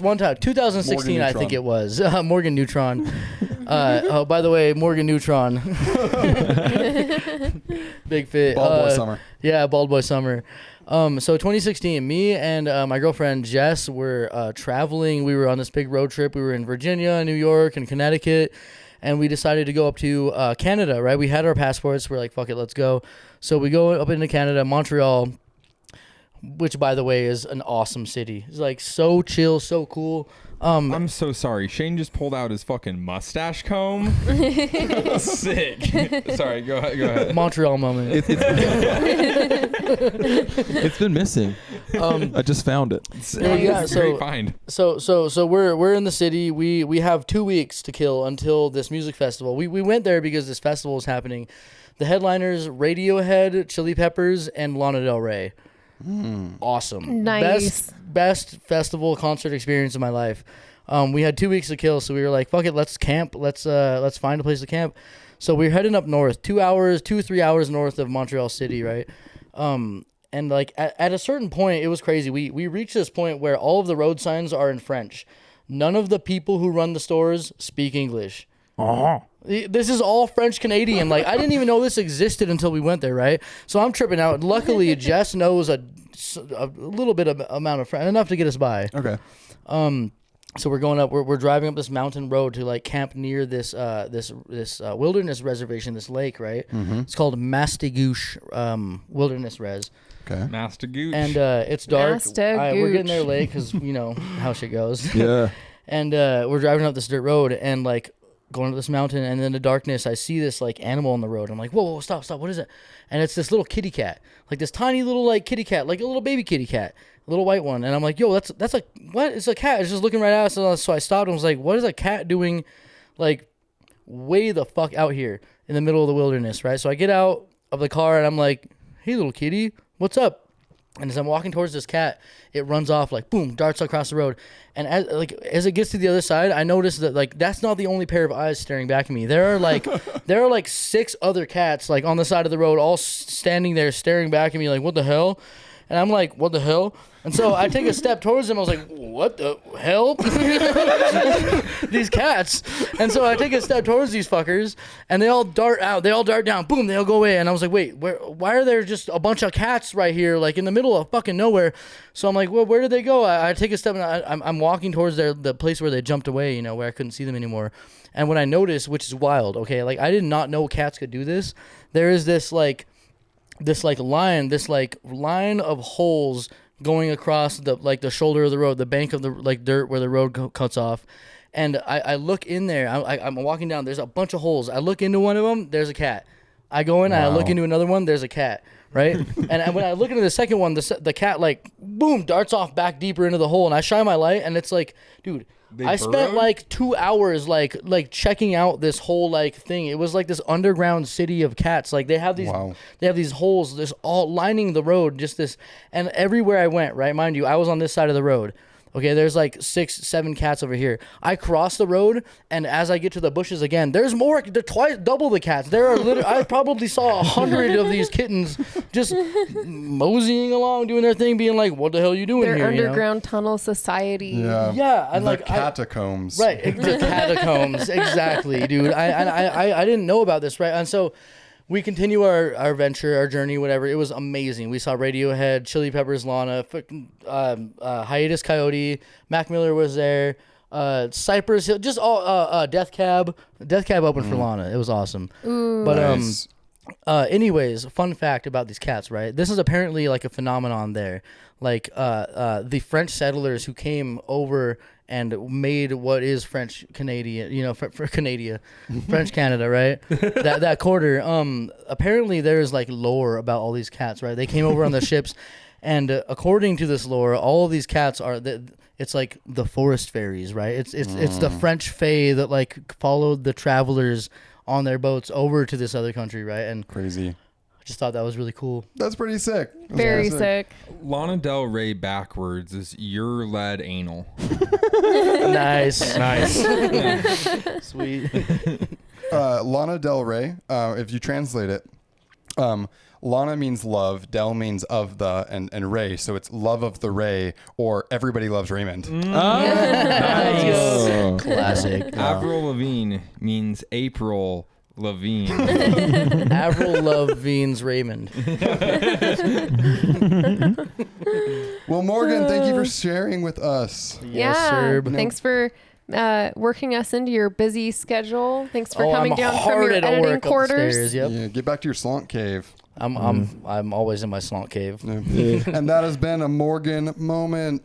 one time, 2016, I think it was Morgan Neutron. Oh, by the way, Morgan Neutron. Big fit. Bald boy summer. Yeah, Bald Boy Summer. So 2016, me and my girlfriend Jess were traveling. We were on this big road trip. We were in Virginia, New York, and Connecticut. And we decided to go up to Canada, right? We had our passports. We're like, fuck it, let's go. So we go up into Canada, Montreal, which, by the way, is an awesome city. It's like so chill, so cool. I'm so sorry. Shane just pulled out his fucking mustache comb. Sick. Sorry, go ahead. Montreal moment. It's been missing. I just found it. It's a great find. So we're in the city. We have 2 weeks to kill until this music festival. We went there because this festival is happening. The headliners: Radiohead, Chili Peppers, and Lana Del Rey. Awesome. Nice. Best festival concert experience of my life. We had 2 weeks to kill, so we were like, fuck it, let's camp. Let's find a place to camp. So we're heading up north, 3 hours north of Montreal City, right? And like at a certain point, it was crazy. We reached this point where all of the road signs are in French. None of the people who run the stores speak English. This is all French Canadian. Like, I didn't even know this existed until we went there, right? So I'm tripping out. Luckily, Jess knows a little bit of amount of French, enough to get us by. Okay. So we're going up. We're driving up this mountain road to like camp near this wilderness reservation, this lake, right? Mm-hmm. It's called Mastigouche Wilderness Res. Okay. Mastagooch. And it's dark. We're getting there Mastigouche. late because you know how shit goes. Yeah. And we're driving up this dirt road and like going up this mountain, and in the darkness I see this like animal on the road. I'm like, whoa, stop, what is it? And it's this little kitty cat, like this tiny little like kitty cat, like a little baby kitty cat, a little white one. And I'm like, yo, that's like, what? It's a cat. It's just looking right at us. So I stopped and was like, what is a cat doing like way the fuck out here in the middle of the wilderness, right? So I get out of the car and I'm like, hey little kitty, what's up? And as I'm walking towards this cat, it runs off, like boom, darts across the road. And as it gets to the other side, I notice that like that's not the only pair of eyes staring back at me. There are like 6 other cats like on the side of the road, all standing there staring back at me, like what the hell? And I'm like, what the hell? And so I take a step towards them. I was like, what the hell? These cats. And so I take a step towards these fuckers, and they all dart out. They all dart down. Boom, they all go away. And I was like, wait, why are there just a bunch of cats right here, like in the middle of fucking nowhere? So I'm like, well, where did they go? I take a step, and I'm walking towards the place where they jumped away, you know, where I couldn't see them anymore. And when I noticed, which is wild, okay, like I did not know cats could do this. There is this line of holes going across the shoulder of the road, the bank of the like dirt where the road cuts off. And I look in there. I'm walking down. There's a bunch of holes. I look into one of them. There's a cat. I go in and I look into another one. There's a cat. Right. And when I look into the second one, the cat like boom darts off back deeper into the hole. And I shine my light, and it's like, dude. I spent like 2 hours like checking out this whole like thing. It was like this underground city of cats. Like they have these holes, this all lining the road, just this, and everywhere I went, right, mind you, I was on this side of the road. Okay, there's like 6, 7 cats over here. I cross the road, and as I get to the bushes again, there's more, double the cats. There are I probably saw 100 of these kittens just moseying along, doing their thing, being like, "What the hell are you doing Their here?" underground tunnel society. Yeah, and the catacombs. Right, the catacombs, exactly, dude. I didn't know about this, right? And so we continue our venture, our journey, whatever. It was amazing. We saw Radiohead, Chili Peppers, Lana, Hiatus Coyote, Mac Miller was there, Cypress Hill, just all Death Cab opened for Lana. It was awesome. Ooh. But Nice. anyways, fun fact about these cats, right? This is apparently like a phenomenon there. Like the French settlers who came over and made what is French Canadian, for Canada, French Canada, right? that quarter. Apparently there's like lore about all these cats, right? They came over on the ships, and according to this lore, all of these cats are it's like the forest fairies, right? It's the French fae that like followed the travelers on their boats over to this other country, right? And Crazy. I just thought that was really cool. That's pretty sick. Very sick. Lana Del Rey backwards is your led anal. Nice. Sweet. Lana Del Rey, if you translate it, Lana means love, Del means of the, and Ray, so it's love of the Ray, or everybody loves Raymond. Nice. Classic. Avril Lavigne means April Lavigne. Avril Lavigne's Raymond. Well, Morgan, thank you for sharing with us. Yes, sir. Thanks for working us into your busy schedule. Thanks for coming I'm down hard from your at editing work quarters. upstairs, yep. Yeah, get back to your slunk cave. I'm always in my slump cave. Yeah. And that has been a Morgan moment.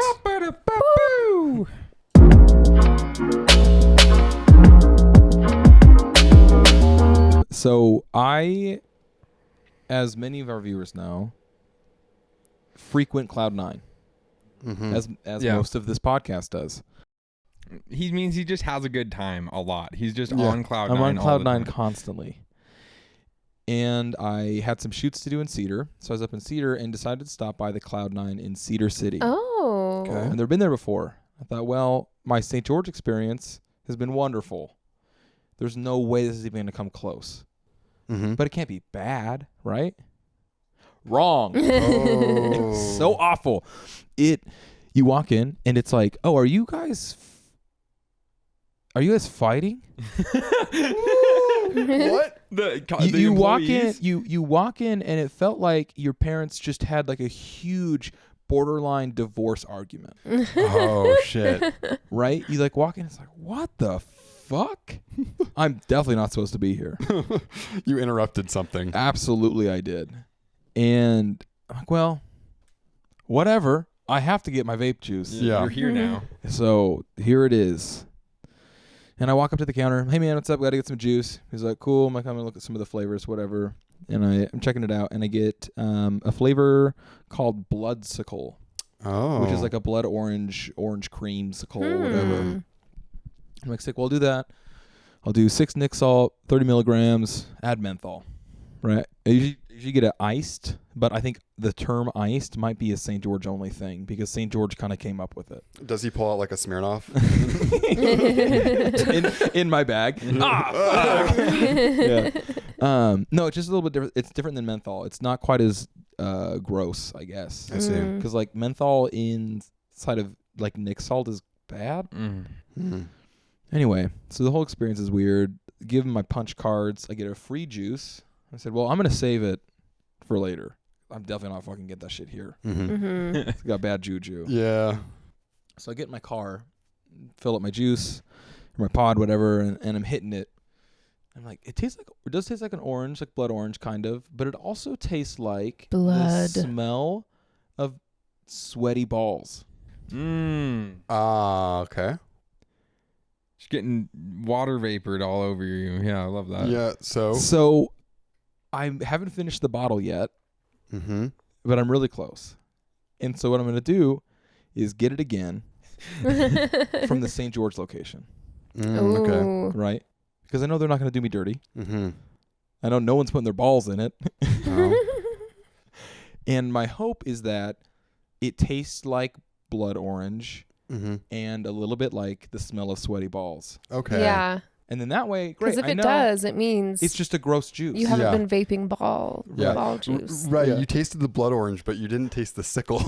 So I, as many of our viewers know, frequent Cloud9, as most of this podcast does. He means he just has a good time a lot. He's just on Cloud9. I'm on all the Cloud9 time. constantly. And I had some shoots to do in Cedar, so I was up in Cedar and decided to stop by the Cloud9 in Cedar City. Oh. Okay. I've never been there before. I thought, well, my St. George experience has been wonderful. There's no way this is even going to come close. But it can't be bad, right? Wrong. Oh. It's so awful. You walk in and it's like, oh, are you guys fighting? What? You walk in, you walk in and it felt like your parents just had like a huge borderline divorce argument. Oh, shit. Right? You like walk in, it's like, what the fuck? I'm definitely not supposed to be here. You interrupted something. Absolutely I did. And I'm like, well, whatever. I have to get my vape juice. Yeah. You're here now. So here it is. And I walk up to the counter. Hey, man, what's up? Got to get some juice. He's like, cool. I'm like, I'm going to look at some of the flavors, whatever. And I'm checking it out. And I get a flavor called Bloodsicle, which is like a blood orange creamsicle, whatever. I'm like, sick. Well, I'll do that. I'll do 6 Nick salt, 30 milligrams, add menthol. Right? I usually get it iced, but I think the term iced might be a St. George only thing because St. George kind of came up with it. Does he pull out like a Smirnoff? in my bag. Yeah. No, it's just a little bit different. It's different than menthol. It's not quite as gross, I guess. I see. Because like menthol inside of like Nick salt is bad. Anyway, so the whole experience is weird. Give them my punch cards. I get a free juice. I said, well, I'm going to save it for later. I'm definitely not fucking get that shit here. It's got bad juju. Yeah. So I get in my car, fill up my juice, or my pod, whatever, and I'm hitting it. I'm like, it does taste like an orange, like blood orange kind of, but it also tastes like Blood. the smell of sweaty balls. Okay. Just getting water vapored all over you. Yeah, I love that. Yeah, So I haven't finished the bottle yet, but I'm really close. And so what I'm going to do is get it again from the St. George location. Okay. Right? Because I know they're not going to do me dirty. I know no one's putting their balls in it. And my hope is that it tastes like blood orange and a little bit like the smell of sweaty balls. Okay. Yeah. And then that way, great. Because if I it know does, it means it's just a gross juice. you haven't been vaping ball juice. Right. Yeah. You tasted the blood orange, but you didn't taste the sickle.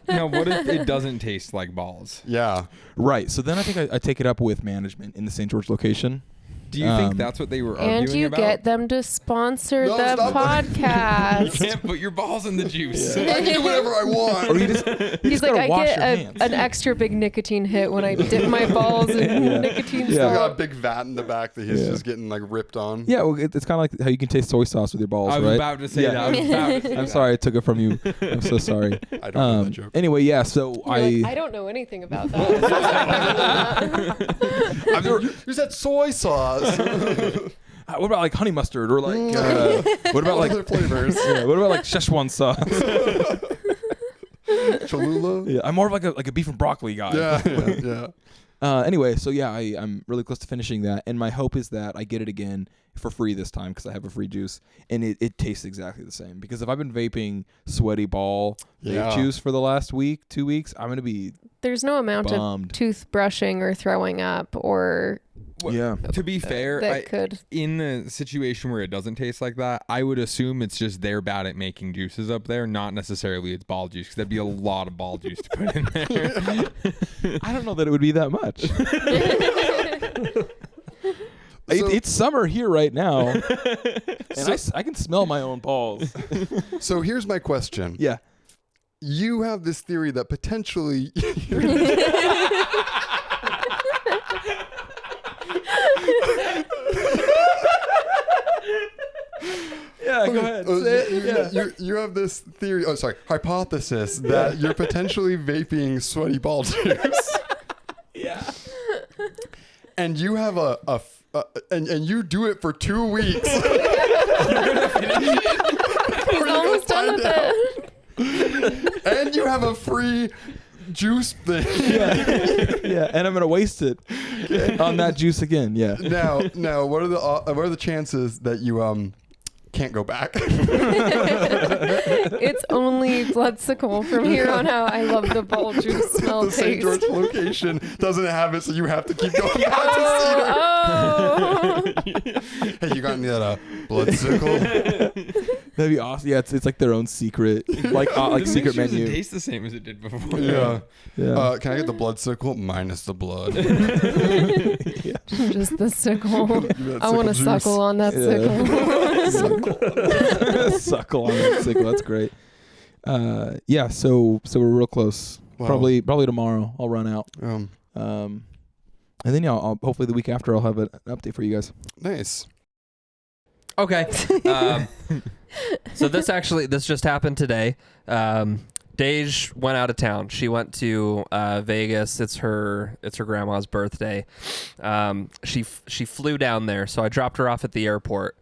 Now, what if it doesn't taste like balls? Yeah. Right. So then I think I take it up with management in the St. George location. Do you think that's what they were arguing And you about? get them to sponsor No, the stop. You podcast. can't put your balls in the juice. I can do whatever I want. Or you just, He's like, gotta I wash get your hands. an extra big nicotine hit when I dip my balls in Yeah. nicotine He's got a salt. big vat in the back that he's Yeah. just getting like ripped on. Yeah, well, it's kind of like how you can taste soy sauce with your balls, I was right? about to say Yeah. that. I was about to say I'm that. sorry I took it from you. I'm so sorry. I don't know that joke. Anyway, yeah. So You're like, I don't know anything about that. I've never, you said soy sauce. what about like honey mustard or like what about like other flavors? yeah, what about like Szechuan sauce? Cholula? Yeah, I'm more of like a beef and broccoli guy. Yeah. Anyway, so yeah, I'm really close to finishing that, and my hope is that I get it again for free this time because I have a free juice, and it tastes exactly the same. Because if I've been vaping sweaty ball vape juice for the last 2 weeks, I'm gonna be There's no amount bummed. of toothbrushing or throwing up or Yeah. To be fair, that could. in a situation where it doesn't taste like that, I would assume it's just they're bad at making juices up there, not necessarily it's ball juice, because that'd be a lot of ball juice to put in there. I don't know that it would be that much. It's summer here right now, and I can smell my own balls. So here's my question. Yeah. You have this theory that potentially Yeah, go ahead. Say it. you have this theory. Oh, sorry, hypothesis that you're potentially vaping sweaty ball juice. Yeah. And you have and you do it for 2 weeks. He's almost done with it. And you have a free juice thing. Yeah, and I'm gonna waste it on that juice again. Yeah. Now, what are the chances that you can't go back? It's only bloodsicle from here on out. I love the ball juice smell The St. George taste. location doesn't have it, so you have to keep going back to Oh, Cedar. Hey, you got any of that bloodsicle? That'd be awesome. Yeah, it's like their own secret, like Just make secret sure it doesn't menu. taste the same as it did before. Yeah. Yeah. Can I get the bloodsicle minus the blood? just the sickle. that I want to sickle juice. suckle on that Yeah. sickle. Suckle on that sickle. That's great. Yeah. So we're real close. Wow. Probably tomorrow. I'll run out. And then I'll hopefully the week after I'll have an update for you guys. Nice. Okay. So this just happened today. Dej went out of town. She went to Vegas. It's her grandma's birthday. She flew down there, so I dropped her off at the airport.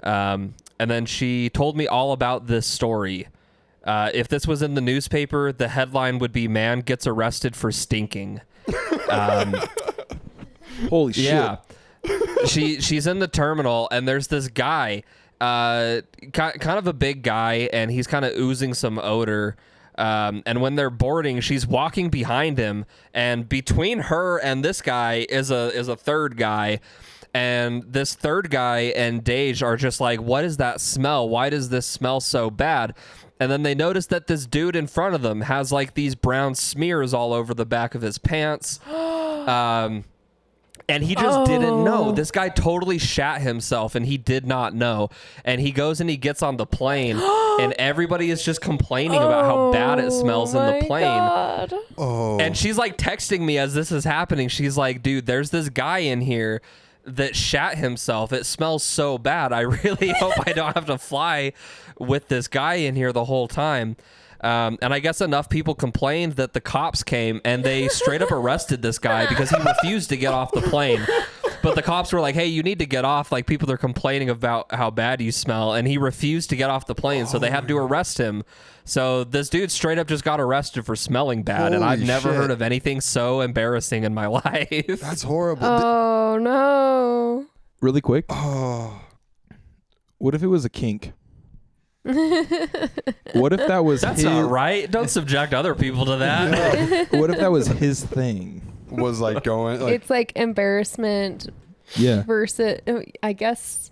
And then she told me all about this story. If this was in the newspaper, the headline would be "Man Gets Arrested for Stinking." Holy shit. Yeah. She's in the terminal, and there's this guy, kind of a big guy, and he's kind of oozing some odor. And when they're boarding, she's walking behind him, and between her and this guy is a third guy. And this third guy and Dej are just like, what is that smell? Why does this smell so bad? And then they notice that this dude in front of them has like these brown smears all over the back of his pants. And he just didn't know. This guy totally shat himself, and he did not know. And he goes and he gets on the plane, and everybody is just complaining about how bad it smells in the plane. God. Oh. And she's like texting me as this is happening. She's like, dude, there's this guy in here that shat himself. It smells so bad. I really hope I don't have to fly with this guy in here the whole time. And I guess enough people complained that the cops came and they straight up arrested this guy because he refused to get off the plane. But the cops were like, hey, you need to get off. Like, people are complaining about how bad you smell. And he refused to get off the plane, so they had to arrest him. So this dude straight up just got arrested for smelling bad. And I've Holy never shit. heard of anything so embarrassing in my life. That's horrible. Oh no. Really quick. Oh. What if it was a kink? What if that was That's his, not right. Don't subject other people to that. What if that was his thing? Was like going like It's like embarrassment Yeah. versus, I guess,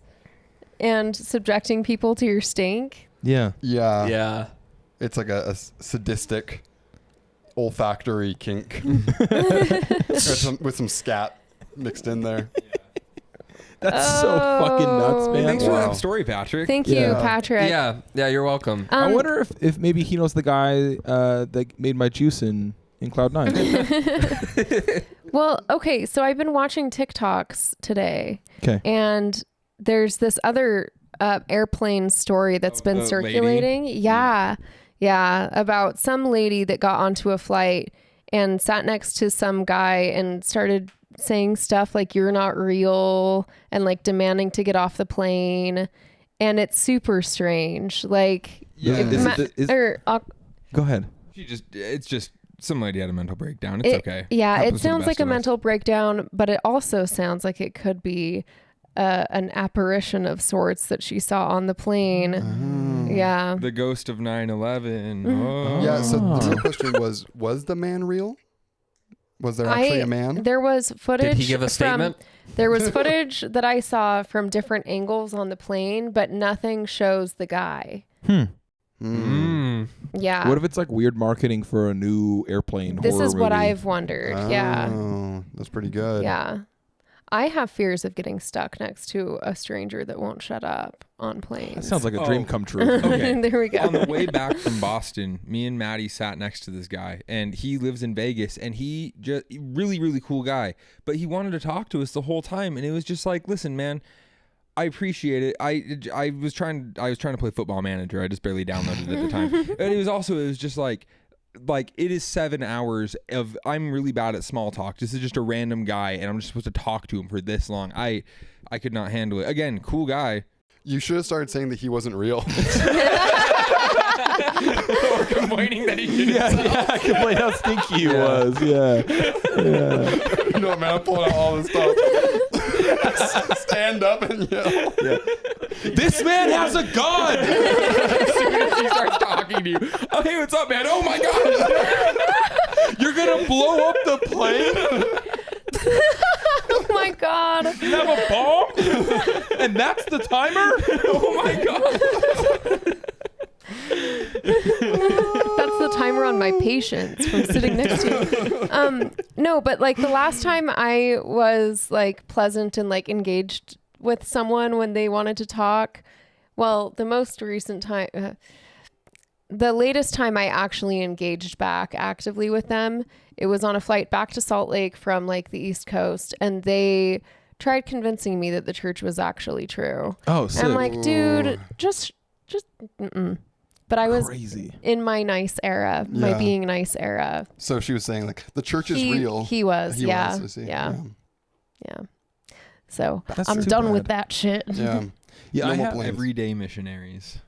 and subjecting people to your stink. Yeah. yeah. Yeah. It's like a sadistic olfactory kink. Or with some scat mixed in there. That's so fucking nuts, man. Thanks for Wow. that story, Patrick. Thank you, Yeah. Patrick. Yeah, you're welcome. I wonder if maybe he knows the guy that made my juice in Cloud9. Well, okay, so I've been watching TikToks today. Okay. And there's this other airplane story that's been the circulating. Yeah, about some lady that got onto a flight and sat next to some guy and started saying stuff like "you're not real" and like demanding to get off the plane, and it's super strange. Like, Yeah. Go ahead. It's just some lady had a mental breakdown. It's okay. Yeah, Happens it to the sounds best like a of us. mental breakdown, but it also sounds like it could be an apparition of sorts that she saw on the plane. Yeah. The ghost of 9/11. Mm-hmm. Oh. Yeah. So the real question was the man real? Was there actually a man? There was footage. Did he give a statement? There was footage that I saw from different angles on the plane, but nothing shows the guy. Mm. Yeah. What if it's like weird marketing for a new airplane This horror is what movie? I've wondered. Yeah. Oh, that's pretty good. Yeah. I have fears of getting stuck next to a stranger that won't shut up on planes. That sounds like a dream come true. Okay. There we go. On the way back from Boston, me and Maddie sat next to this guy, and he lives in Vegas, and he just really, really cool guy, but he wanted to talk to us the whole time, and it was just like, listen, man, I appreciate it. I was trying to play Football Manager. I just barely downloaded it at the time, and it was just like it is 7 hours of, I'm really bad at small talk. This is just a random guy, and I'm just supposed to talk to him for this long. I could not handle it. Again, cool guy. You should have started saying that he wasn't real. Or complaining that he didn't. I complained how stinky he was. Yeah. No, man, I'm pulling out all this stuff. Stand up and yell. This man has a gun. As soon as she starts talking to you, oh, hey, what's up, man? Oh my god, You're gonna blow up the plane? Oh my God. You have a bomb? And that's the timer? oh my god. That's the timer on my patience from sitting next to you. No, but like the last time I was like pleasant and like engaged with someone when they wanted to talk, well, the most recent time, the latest time I actually engaged back actively with them, it was on a flight back to Salt Lake from like the East Coast, and they tried convincing me that the church was actually true. Oh, sick. And I'm like, dude, just, mm-mm. But I was crazy. in my nice era, my Yeah. being nice era. So she was saying like the church is He- real. he was, yeah, I see. yeah. Yeah. So That's I'm too done bad. with that shit. Yeah. Yeah, No I more have, planes. Everyday missionaries.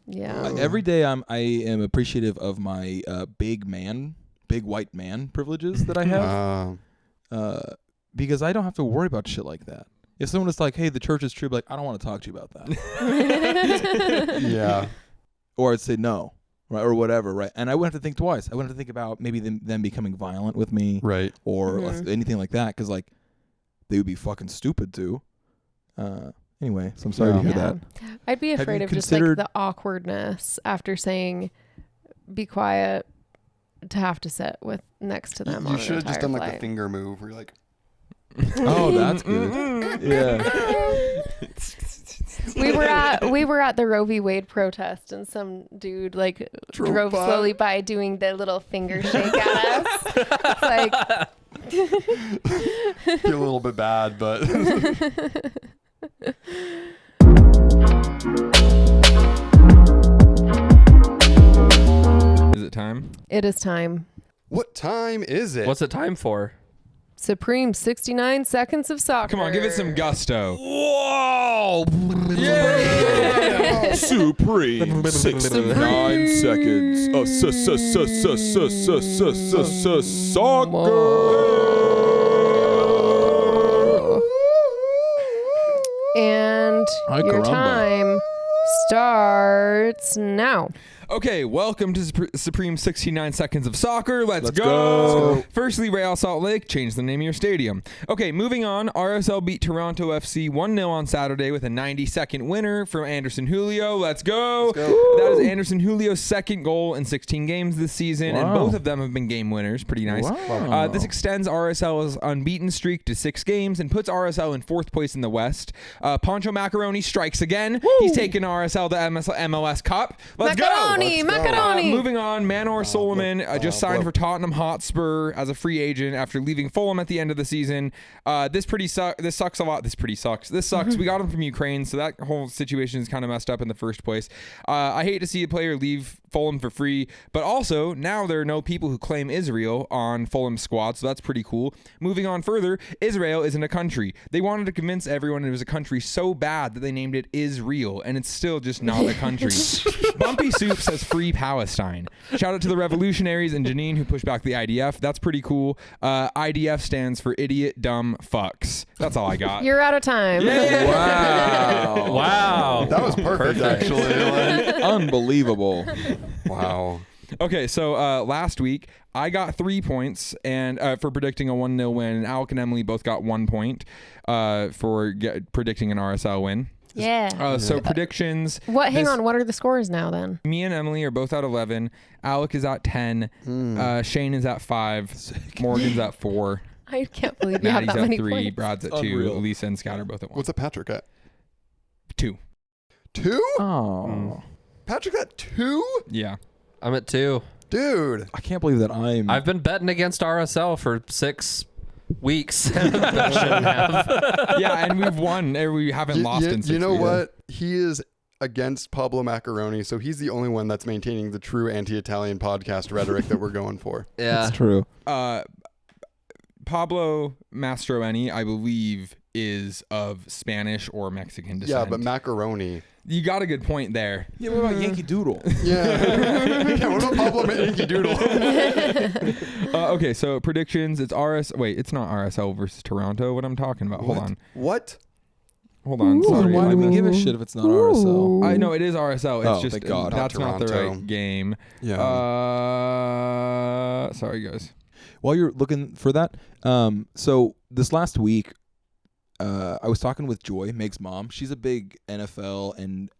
Yeah. every day I am appreciative of my big white man privileges that I have. Because I don't have to worry about shit like that. If someone is like, hey, the church is true, but like, I don't want to talk to you about that. Yeah. Or I'd say no, right, or whatever, right? And I wouldn't have to think twice. I wouldn't have to think about maybe them becoming violent with me, Right. or Mhm. anything like that, because like they would be fucking stupid too. Anyway, so I'm sorry to Yeah. hear Yeah. that. I'd be Have afraid you of just like considered- the awkwardness after saying be quiet to have to sit with next to them. You on should have an just entire done like the flight. finger move where you're like, Oh, that's good. Yeah. We were at the Roe v. Wade protest, and some dude like drove by. slowly by doing the little finger shake at us. It's like, feel a little bit bad, but Is it time? it is time. what time is it? What's it time for? Supreme 69 seconds of soccer. Come on, give it some gusto. Whoa! Yeah! Supreme 69 seconds of soccer. And Ay, your caramba. time starts now. Okay, welcome to Supreme 69 Seconds of Soccer. Let's go. go. Firstly, Real Salt Lake, change the name of your stadium. Okay, moving on. RSL beat Toronto FC 1-0 on Saturday with a 90-second winner from Anderson Julio. Let's go. That is Anderson Julio's second goal in 16 games this season, and both of them have been game winners. Pretty nice. Wow. This extends RSL's unbeaten streak to 6 games and puts RSL in 4th place in the West. Poncho Macaroni strikes again. Woo. He's taken RSL to MLS Cup. Let's go. Macaroni. Moving on, Manor Solomon just signed for Tottenham Hotspur as a free agent after leaving Fulham at the end of the season. This sucks a lot. This sucks. We got him from Ukraine, so that whole situation is kind of messed up in the first place. I hate to see a player leave Fulham for free, but also now there are no people who claim Israel on Fulham's squad, so that's pretty cool. Moving on further, Israel isn't a country. They wanted to convince everyone it was a country so bad that they named it Israel, and it's still just not a country. Bumpy Soup says free Palestine. Shout out to the revolutionaries and Janine who pushed back the IDF. That's pretty cool. IDF stands for idiot, dumb, fucks. That's all I got. You're out of time. Wow. Wow. That was perfect. Actually. Like, Unbelievable. wow. Okay, so last week I got 3 points and for predicting a 1-0 win, and Alec and Emily both got 1 point for predicting an RSL win. Yeah. So predictions. Hang on. What are the scores now then? Me and Emily are both at 11. Alec is at 10. Shane is at 5. Morgan's at 4. I can't believe you have Maddie's that at many 3. points. Brad's at 2. Unreal. Lisa and Scatter both at 1. What's a Patrick at? 2. 2? Oh. Patrick at 2? Yeah. I'm at 2. Dude. I can't believe that I've been betting against RSL for 6 weeks. I shouldn't have. Yeah, and we've won. We haven't lost in 6 You know weeks. what? He is against Pablo Macaroni, so he's the only one that's maintaining the true anti-Italian podcast rhetoric that we're going for. Yeah. That's true. Pablo Mastroeni, I believe, is of Spanish or Mexican descent. Yeah, but macaroni. You got a good point there. Yeah, what about Yankee Doodle? Yeah. Yeah, what about Pablo Yankee Doodle? Okay, so predictions. It's it's not RSL versus Toronto. What I'm talking about. Hold on. What? Hold on. Sorry. Why do we give a shit if it's not RSL? I know it is RSL. It's Oh, just thank God. that's not the Toronto. right game. Yeah. Sorry guys. While you're looking for that, so this last week, I was talking with Joy, Meg's mom. She's a big NFL and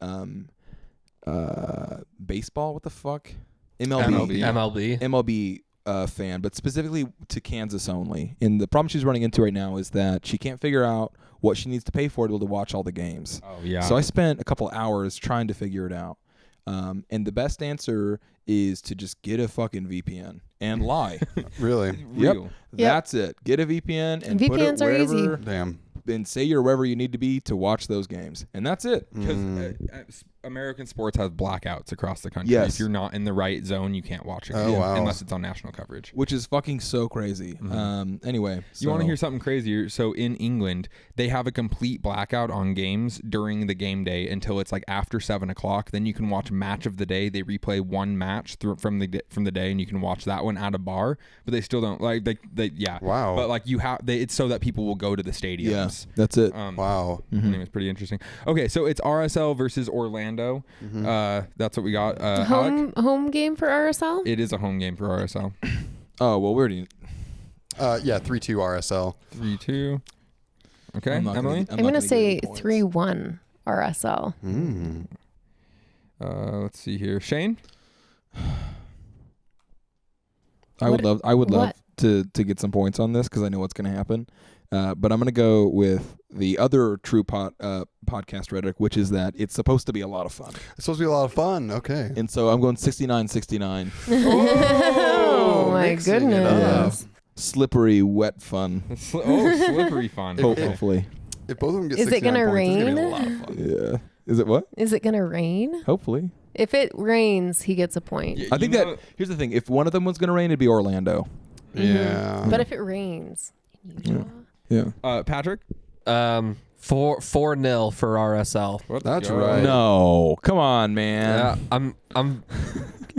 baseball. What the fuck? MLB fan, but specifically to Kansas only. And the problem she's running into right now is that she can't figure out what she needs to pay for to be able to watch all the games. Oh yeah. So I spent a couple hours trying to figure it out. And the best answer is to just get a fucking VPN and lie. Really? Yep. Real. That's it. Get a VPN and put it VPNs are easy. wherever, Damn. and say you're wherever you need to be to watch those games. And that's it. Because American sports has blackouts across the country. Yes. If you're not in the right zone, you can't watch it. Oh, wow. Unless it's on national coverage. Which is fucking so crazy. Anyway. You want to hear something crazier? So in England, they have a complete blackout on games during the game day until it's like after 7 o'clock. Then you can watch match of the day. They replay one match from the day, and you can watch that one at a bar. But they still don't like they yeah. Wow. But like it's so that people will go to the stadiums. Yeah, that's it. Wow. Anyway, it's pretty interesting. Okay, so it's RSL versus Orlando. That's what we got. Alec? Home game for RSL? It is a home game for RSL. Oh, well, we already... Yeah, 3-2 RSL. 3-2. Okay, Emily? I'm going to say 3-1 RSL. Let's see here. Shane? I would love to get some points on this because I know what's going to happen. But I'm going to go with the other true podcast rhetoric, which is that it's supposed to be a lot of fun. It's supposed to be a lot of fun. Okay. And so I'm going 69-69. Oh, my mixing it goodness. Slippery, wet fun. Slippery fun. Hopefully. If both of them get Is it 69 gonna points, it's gonna be a rain? lot of fun. Yeah. Is it what? Is it going to rain? Hopefully. If it rains, he gets a point. I think that here's the thing. If one of them was going to rain, it'd be Orlando. Yeah. But if it rains in Utah. Yeah. Patrick? 4-0 for RSL. That's go. right. No, come on, man. Yeah,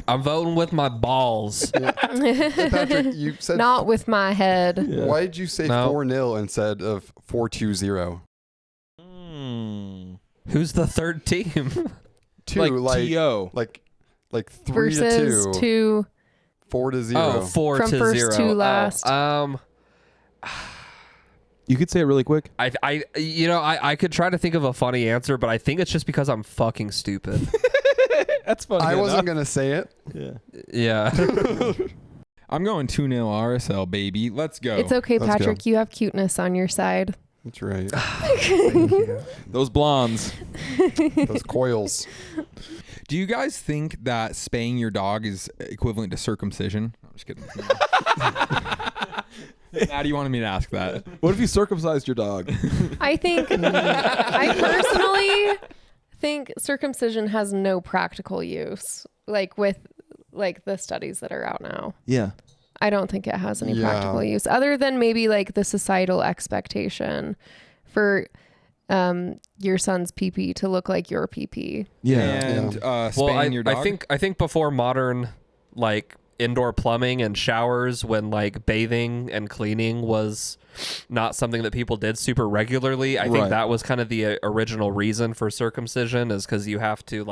I'm voting with my balls. Hey, Patrick, you said Not with my head. Yeah. why did you say No. 4-0 instead of 4-2-0? Who's the third team? 2, like T.O. like 3 versus to 2, 2 4 to 0. Oh, 4 from to first 0. to last. You could say it really quick. I could try to think of a funny answer, but I think it's just because I'm fucking stupid. That's funny. I wasn't gonna say it. Yeah. Yeah. I'm going 2-0 RSL, baby. Let's go. It's okay, Let's Patrick. go. You have cuteness on your side. That's right. Those blondes. Those coils. Do you guys think that spaying your dog is equivalent to circumcision? I'm just kidding. How do you want me to ask that? What if you circumcised your dog? I personally think circumcision has no practical use, like with like the studies that are out now. Yeah. I don't think it has any practical use other than maybe like the societal expectation for your son's pee-pee to look like your pee-pee. Yeah. And spaying your dog? I think before modern like indoor plumbing and showers, when like bathing and cleaning was not something that people did super regularly, I think that was kind of the original reason for circumcision, is because you have to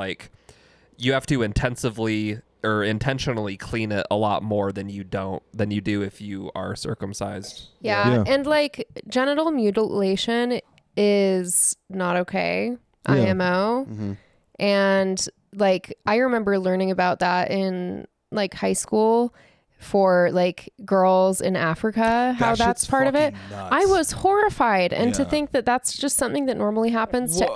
intensively or intentionally clean it a lot more than you do if you are circumcised. Yeah. And like genital mutilation is not okay. Yeah. IMO. Mm-hmm. And like I remember learning about that in like high school for like girls in Africa, how that's part of it. Nuts. I was horrified, and to think that that's just something that normally happens to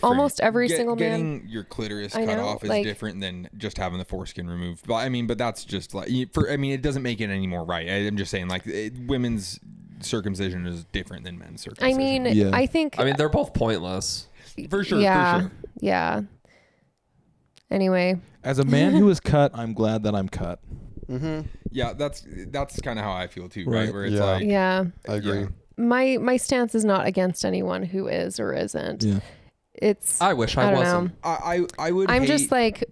almost every single man. Getting your clitoris cut off is like, different than just having the foreskin removed. But that's just like it doesn't make it any more right. I'm just saying like women's circumcision is different than men's circumcision. I mean, I think they're both pointless. For sure. Yeah. Anyway, as a man who is cut, I'm glad that I'm cut. Mm-hmm. Yeah, that's kind of how I feel too, right? Where it's Yeah. like, yeah. I agree. My stance is not against anyone who is or isn't. Yeah. It's I wish I don't wasn't. know. I would. I'm hate, just like,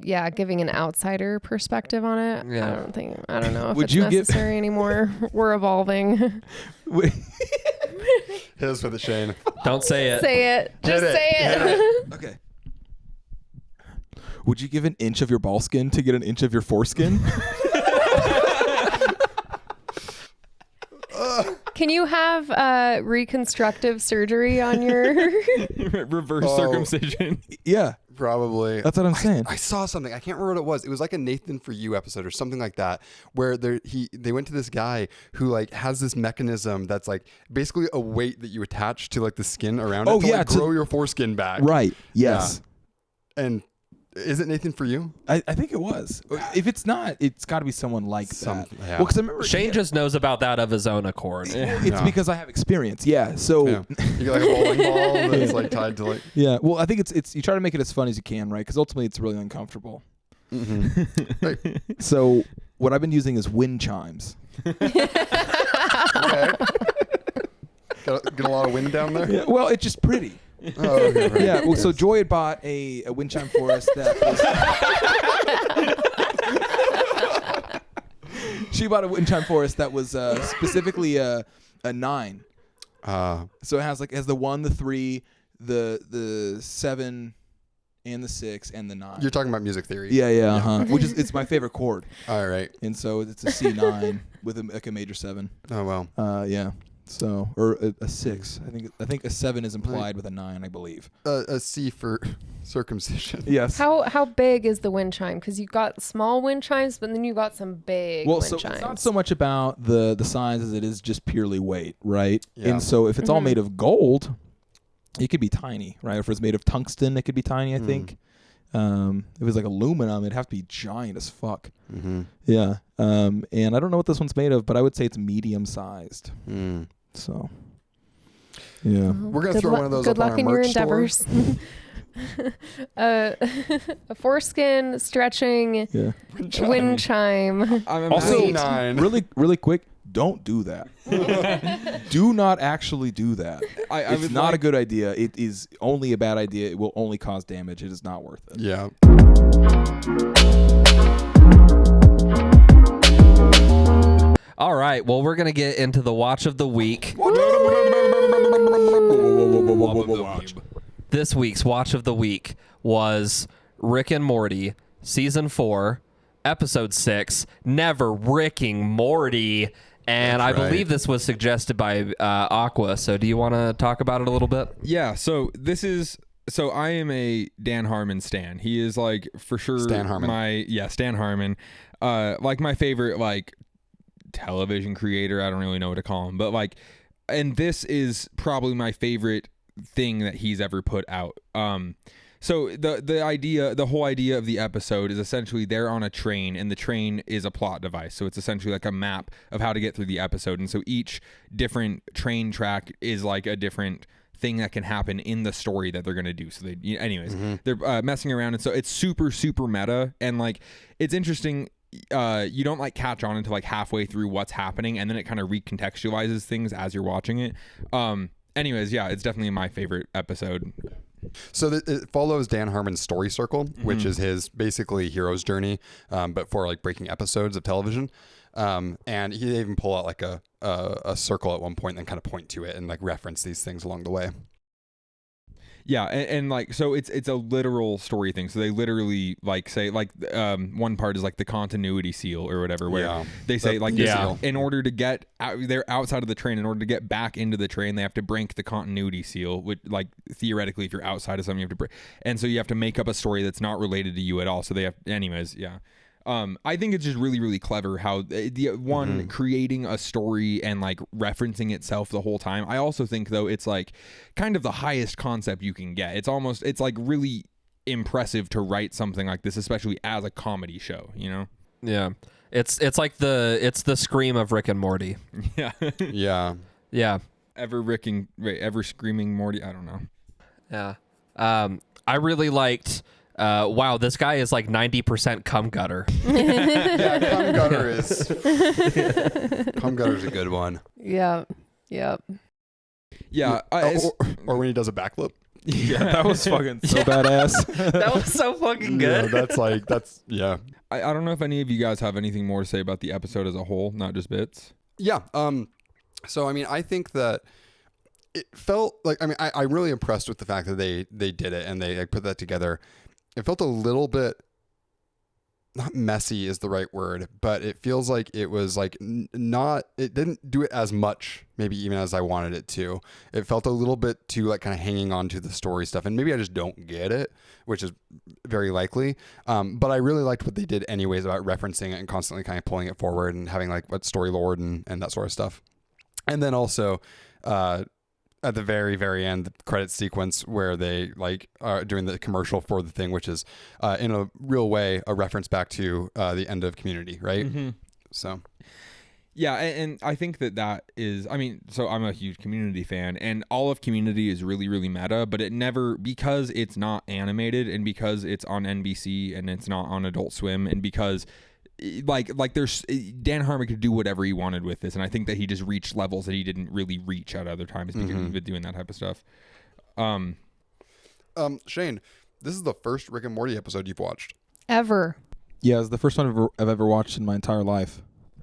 giving an outsider perspective on it. Yeah. I don't know if Would it's you give- necessary anymore. We're evolving. Wait. Hit us with it, Shane. Don't say it. Say it. Just Hit it. say it. Okay. Would you give an inch of your ball skin to get an inch of your foreskin? Can you have reconstructive surgery on your? reverse circumcision. Yeah. Probably. That's what I'm saying. I saw something. I can't remember what it was. It was like a Nathan For You episode or something like that, where they went to this guy who like has this mechanism that's like basically a weight that you attach to like the skin around it to like grow your foreskin back. Right. Yes. Yeah. And is it Nathan For You? I think it was. If it's not, it's got to be someone like that. Yeah. Well, because I remember Shane just knows about that of his own accord. it's because I have experience. Yeah. So Yeah. You get like a bowling ball that's like tied to like. yeah. Well, I think it's you try to make it as fun as you can, right? Because ultimately it's really uncomfortable. Mm-hmm. Right. So what I've been using is wind chimes. Okay. Get a lot of wind down there. Yeah. Well, it's just pretty. Oh, okay, right. Yeah. Well, so Joy had bought a wind chime for us that was. She bought a wind chime for us that was specifically a 9. So it has the 1, the 3, the 7, and the 6, and the 9. You're talking about music theory. Yeah. Uh-huh. Which is it's my favorite chord, All right. and so it's a C9 with a major 7. Oh well. Yeah. So or a 6. I think a 7 is implied with a 9, I believe. A C for circumcision. Yes. How big is the wind chime? Because you've got small wind chimes, but then you got some big wind so chimes. it's not so much about the size as it is just purely weight, right? Yeah. And so if it's all made of gold, it could be tiny, right? If it's made of tungsten, it could be tiny, I think. If it was like aluminum, it'd have to be giant as fuck. Mm-hmm. Yeah. And I don't know what this one's made of, but I would say it's medium sized. Mm. So yeah. We're gonna throw one of those Good up on luck our in your merch store. endeavors. A foreskin stretching wind chime. I'm Also, imagining- really quick, don't do that. Do not actually do that. It's would not like- a good idea. It is only a bad idea. It will only cause damage. It is not worth it. Yeah. All right. Well, we're gonna get into the watch of the week. this week's watch of the week was Rick and Morty season 4, episode 6, Never Ricking Morty. And That's I right. believe this was suggested by Aqua. So do you want to talk about it a little bit? Yeah, so I am a Dan Harmon stan. He is like for sure Stan Harmon. Stan Harmon. Like my favorite like television creator. I don't really know what to call him, but like, and this is probably my favorite thing that he's ever put out. So the whole idea of the episode is essentially they're on a train, and the train is a plot device. So it's essentially like a map of how to get through the episode. And so each different train track is like a different thing that can happen in the story that they're going to do. So they're messing around. And so it's super, super meta. And like, it's interesting. You don't like catch on until like halfway through what's happening. And then it kind of recontextualizes things as you're watching it. Anyways, yeah, it's definitely my favorite episode. So it follows Dan Harmon's story circle, which is his basically hero's journey, but for like breaking episodes of television. And he even pull out like a circle at one point and kind of point to it and like reference these things along the way. Yeah, and like so it's a literal story thing. So they literally like say like one part is like the continuity seal or whatever, where they say like in order to get out, they're outside of the train. In order to get back into the train, they have to break the continuity seal. Which like theoretically, if you're outside of something, you have to break. And so you have to make up a story that's not related to you at all. So they have, anyways, yeah. I think it's just really, really clever how the one creating a story and like referencing itself the whole time. I also think though it's like kind of the highest concept you can get. It's like really impressive to write something like this, especially as a comedy show, you know? Yeah. It's like the scream of Rick and Morty. Yeah. Yeah. Yeah. Ever screaming Morty. I don't know. Yeah. I really liked wow, this guy is like 90% cum gutter. Yeah, cum gutter is a good one. Yep. Yep. Yeah. Or when he does a backflip. Yeah, that was fucking so badass. That was so fucking good. Yeah, I don't know if any of you guys have anything more to say about the episode as a whole, not just bits. Yeah. So I mean, I think that it felt like, I mean, I'm really impressed with the fact that they did it and they like, put that together. It felt a little bit, not messy is the right word, but it feels like it was like it didn't do it as much, maybe even as I wanted it to. It felt a little bit too like kind of hanging on to the story stuff, and maybe I just don't get it, which is very likely. But I really liked what they did anyways about referencing it and constantly kind of pulling it forward and having like what story lore and that sort of stuff. And then also, at the very, very end, the credit sequence where they like are doing the commercial for the thing, which is in a real way a reference back to the end of Community, right? Mm-hmm. So, yeah, and I think that is, I mean, so I'm a huge Community fan, and all of Community is really, really meta, but it never, because it's not animated, and because it's on NBC and it's not on Adult Swim, and because like there's Dan Harmon could do whatever he wanted with this, and I think that he just reached levels that he didn't really reach at other times because he's been doing that type of stuff. Shane, this is the first Rick and Morty episode you've watched. Ever. Yeah, it's the first one I've ever watched in my entire life.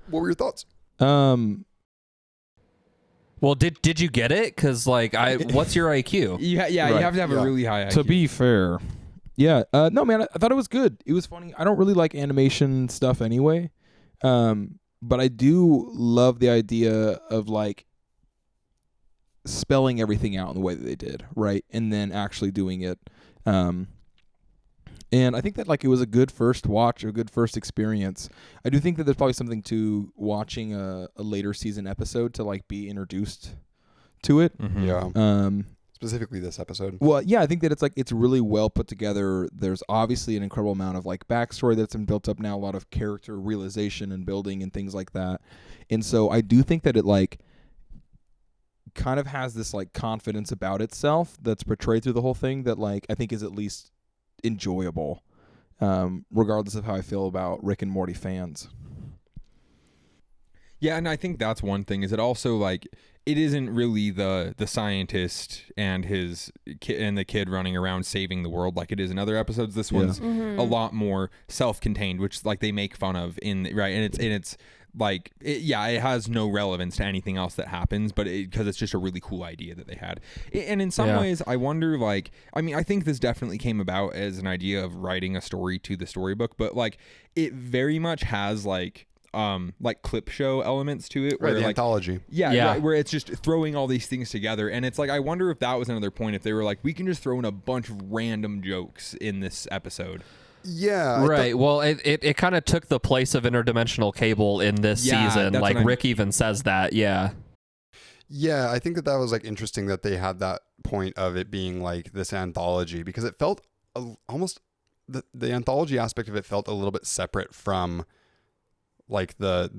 What were your thoughts? Well, did you get it? Because like, what's your IQ? You have to have a really high IQ. To be fair. Yeah. No, man, I thought it was good. It was funny. I don't really like animation stuff anyway. But I do love the idea of like spelling everything out in the way that they did, right? And then actually doing it. And I think that like it was a good first watch, a good first experience. I do think that there's probably something to watching a later season episode to like be introduced to it. Yeah. Specifically this episode. Well, yeah, I think that it's really well put together. There's obviously an incredible amount of like backstory that's been built up now, a lot of character realization and building and things like that. And so I do think that it like kind of has this like confidence about itself that's portrayed through the whole thing that like I think is at least enjoyable, regardless of how I feel about Rick and Morty fans. Yeah, and I think that's one thing. Is it also like it isn't really the scientist and his kid and the kid running around saving the world like it is in other episodes. This one's a lot more self-contained, which like they make fun of in right, and it's like it has no relevance to anything else that happens, but because it's just a really cool idea that they had. And in some ways I wonder, like, I mean, I think this definitely came about as an idea of writing a story to the storybook, but like it very much has like clip show elements to it, Right, where the like anthology. right, where it's just throwing all these things together, and it's like I wonder if that was another point, if they were like, we can just throw in a bunch of random jokes in this episode. Yeah. Right. Well, it kind of took the place of interdimensional cable in this season. Like Rick even says that. Yeah. Yeah, I think that was like interesting that they had that point of it being like this anthology, because it felt almost the anthology aspect of it felt a little bit separate from like the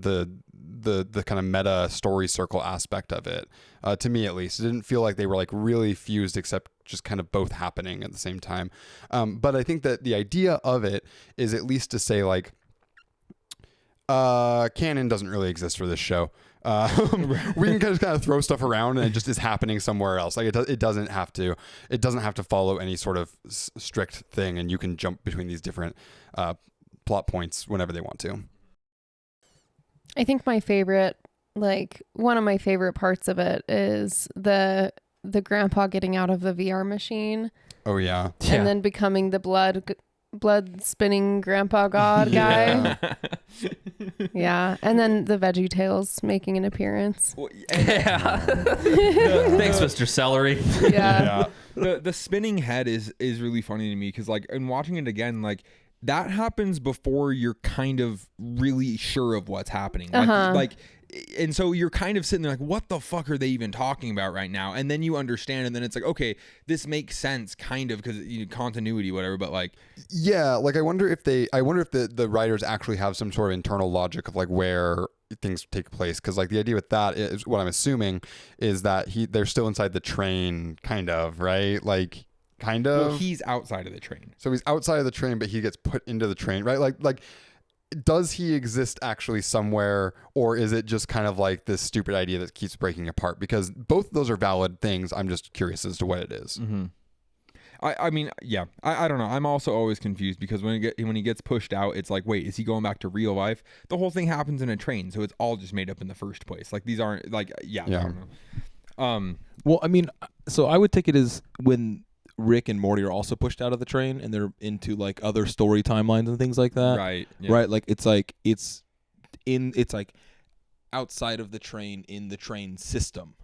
kind of meta story circle aspect of it. To me, at least, it didn't feel like they were like really fused, except just kind of both happening at the same time. But I think that the idea of it is at least to say like, canon doesn't really exist for this show. We can just kind of throw stuff around and it just is happening somewhere else. Like it doesn't have to follow any sort of strict thing, and you can jump between these different plot points whenever they want to. I think my favorite, like one of my favorite parts of it is the grandpa getting out of the VR machine. Oh yeah. And then becoming the blood spinning grandpa god guy. Yeah. And then the Veggie Tales making an appearance. Yeah. Thanks, Mr. Celery. Yeah. The spinning head is really funny to me, because like in watching it again, like that happens before you're kind of really sure of what's happening. Like, and so you're kind of sitting there like, what the fuck are they even talking about right now? And then you understand, and then it's like, okay, this makes sense kind of, because continuity, whatever, but like, yeah, like I wonder if the writers actually have some sort of internal logic of like where things take place, because like the idea with that is, what I'm assuming is that they're still inside the train, kind of, right? Like kind of. Well, he's outside of the train. So he's outside of the train, but he gets put into the train, right? Like does he exist actually somewhere, or is it just kind of like this stupid idea that keeps breaking apart? Because both of those are valid things. I'm just curious as to what it is. Mm-hmm. I mean, yeah, I don't know. I'm also always confused, because when he gets pushed out, it's like, wait, is he going back to real life? The whole thing happens in a train, so it's all just made up in the first place. Like these aren't like, I don't know. Well, I mean, so I would take it as when Rick and Morty are also pushed out of the train and they're into like other story timelines and things like that. Right. Yeah. Right. Like it's like outside of the train, in the train system.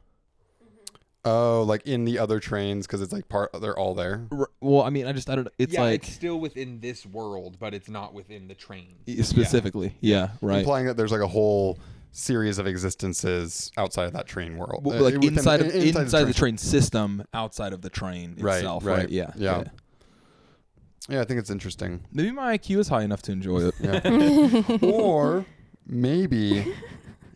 Oh, like in the other trains, because it's like they're all there. Well, I mean, I don't know. It's like it's still within this world, but it's not within the train. Specifically. Yeah. Right. Implying that there's like a whole series of existences outside of that train world. Well, like inside the train system, outside of the train itself. Right. Yeah. Yeah, I think it's interesting. Maybe my IQ is high enough to enjoy it. Yeah. Or maybe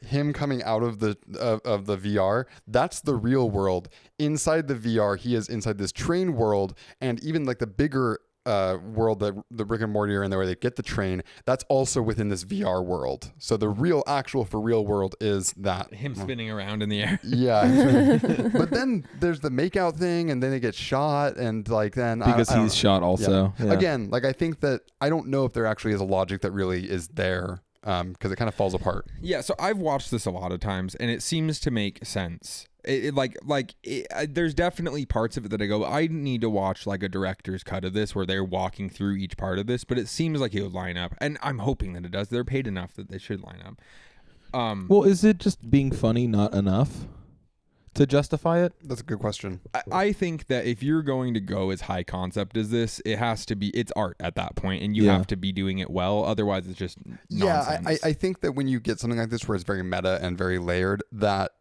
him coming out of the VR, that's the real world. Inside the VR, he is inside this train world, and even like the bigger world that the Rick and Morty are in there, where they get the train, that's also within this VR world. So the real world is that him spinning around in the air. Yeah. But then there's the makeout thing, and then they get shot, and like then because he's shot also. Yeah. Again, like I think that I don't know if there actually is a logic that really is there, because it kind of falls apart. Yeah. So I've watched this a lot of times, and it seems to make sense. There's definitely parts of it that I go, I need to watch like a director's cut of this where they're walking through each part of this, but it seems like it would line up, and I'm hoping that it does. They're paid enough that they should line up. Well, is it just being funny not enough to justify it? That's a good question. I think that if you're going to go as high concept as this, it has to be, it's art at that point, and you have to be doing it well. Otherwise, it's just nonsense. Yeah, I think that when you get something like this where it's very meta and very layered, that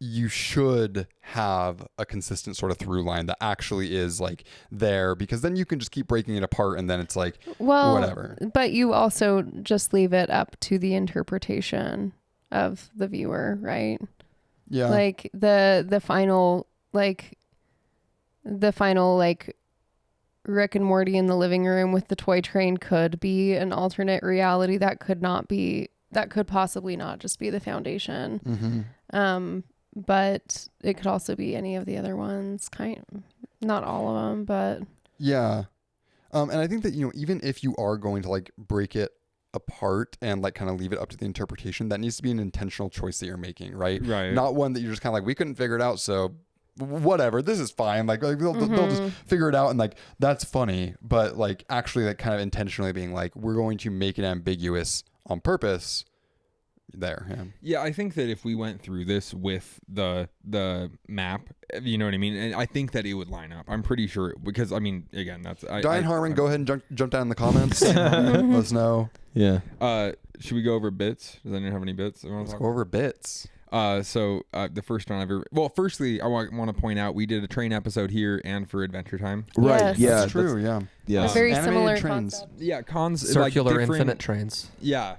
you should have a consistent sort of through line that actually is like there, because then you can just keep breaking it apart, and then it's like, well, whatever. But you also just leave it up to the interpretation of the viewer, right? Yeah. Like the final Rick and Morty in the living room with the toy train could be an alternate reality that could not be that could possibly not just be the Foundation. Mm-hmm. But it could also be any of the other ones. Not all of them, but Yeah. And I think that, even if you are going to like break it apart and like kind of leave it up to the interpretation, that needs to be an intentional choice that you're making, right? Right. Not one that you're just kind of like, we couldn't figure it out, so whatever, this is fine. Like they'll just figure it out, and like that's funny. But like actually, like kind of intentionally being like, we're going to make it ambiguous on purpose. Yeah, I think that if we went through this with the map, you know what I mean, and I think that it would line up. I'm pretty sure, because I mean, again, that's Diane Harmon. Go ahead and jump down in the comments. Let us know. Yeah. Should we go over bits? Does anyone have any bits? Let's go over bits. So the first one firstly, I want to point out we did a train episode here and for Adventure Time. Right. Yes. Yeah. That's true. Yeah. Yeah. a very Animated similar trains. concept. Yeah, cons Circular like different, infinite trains. Yeah.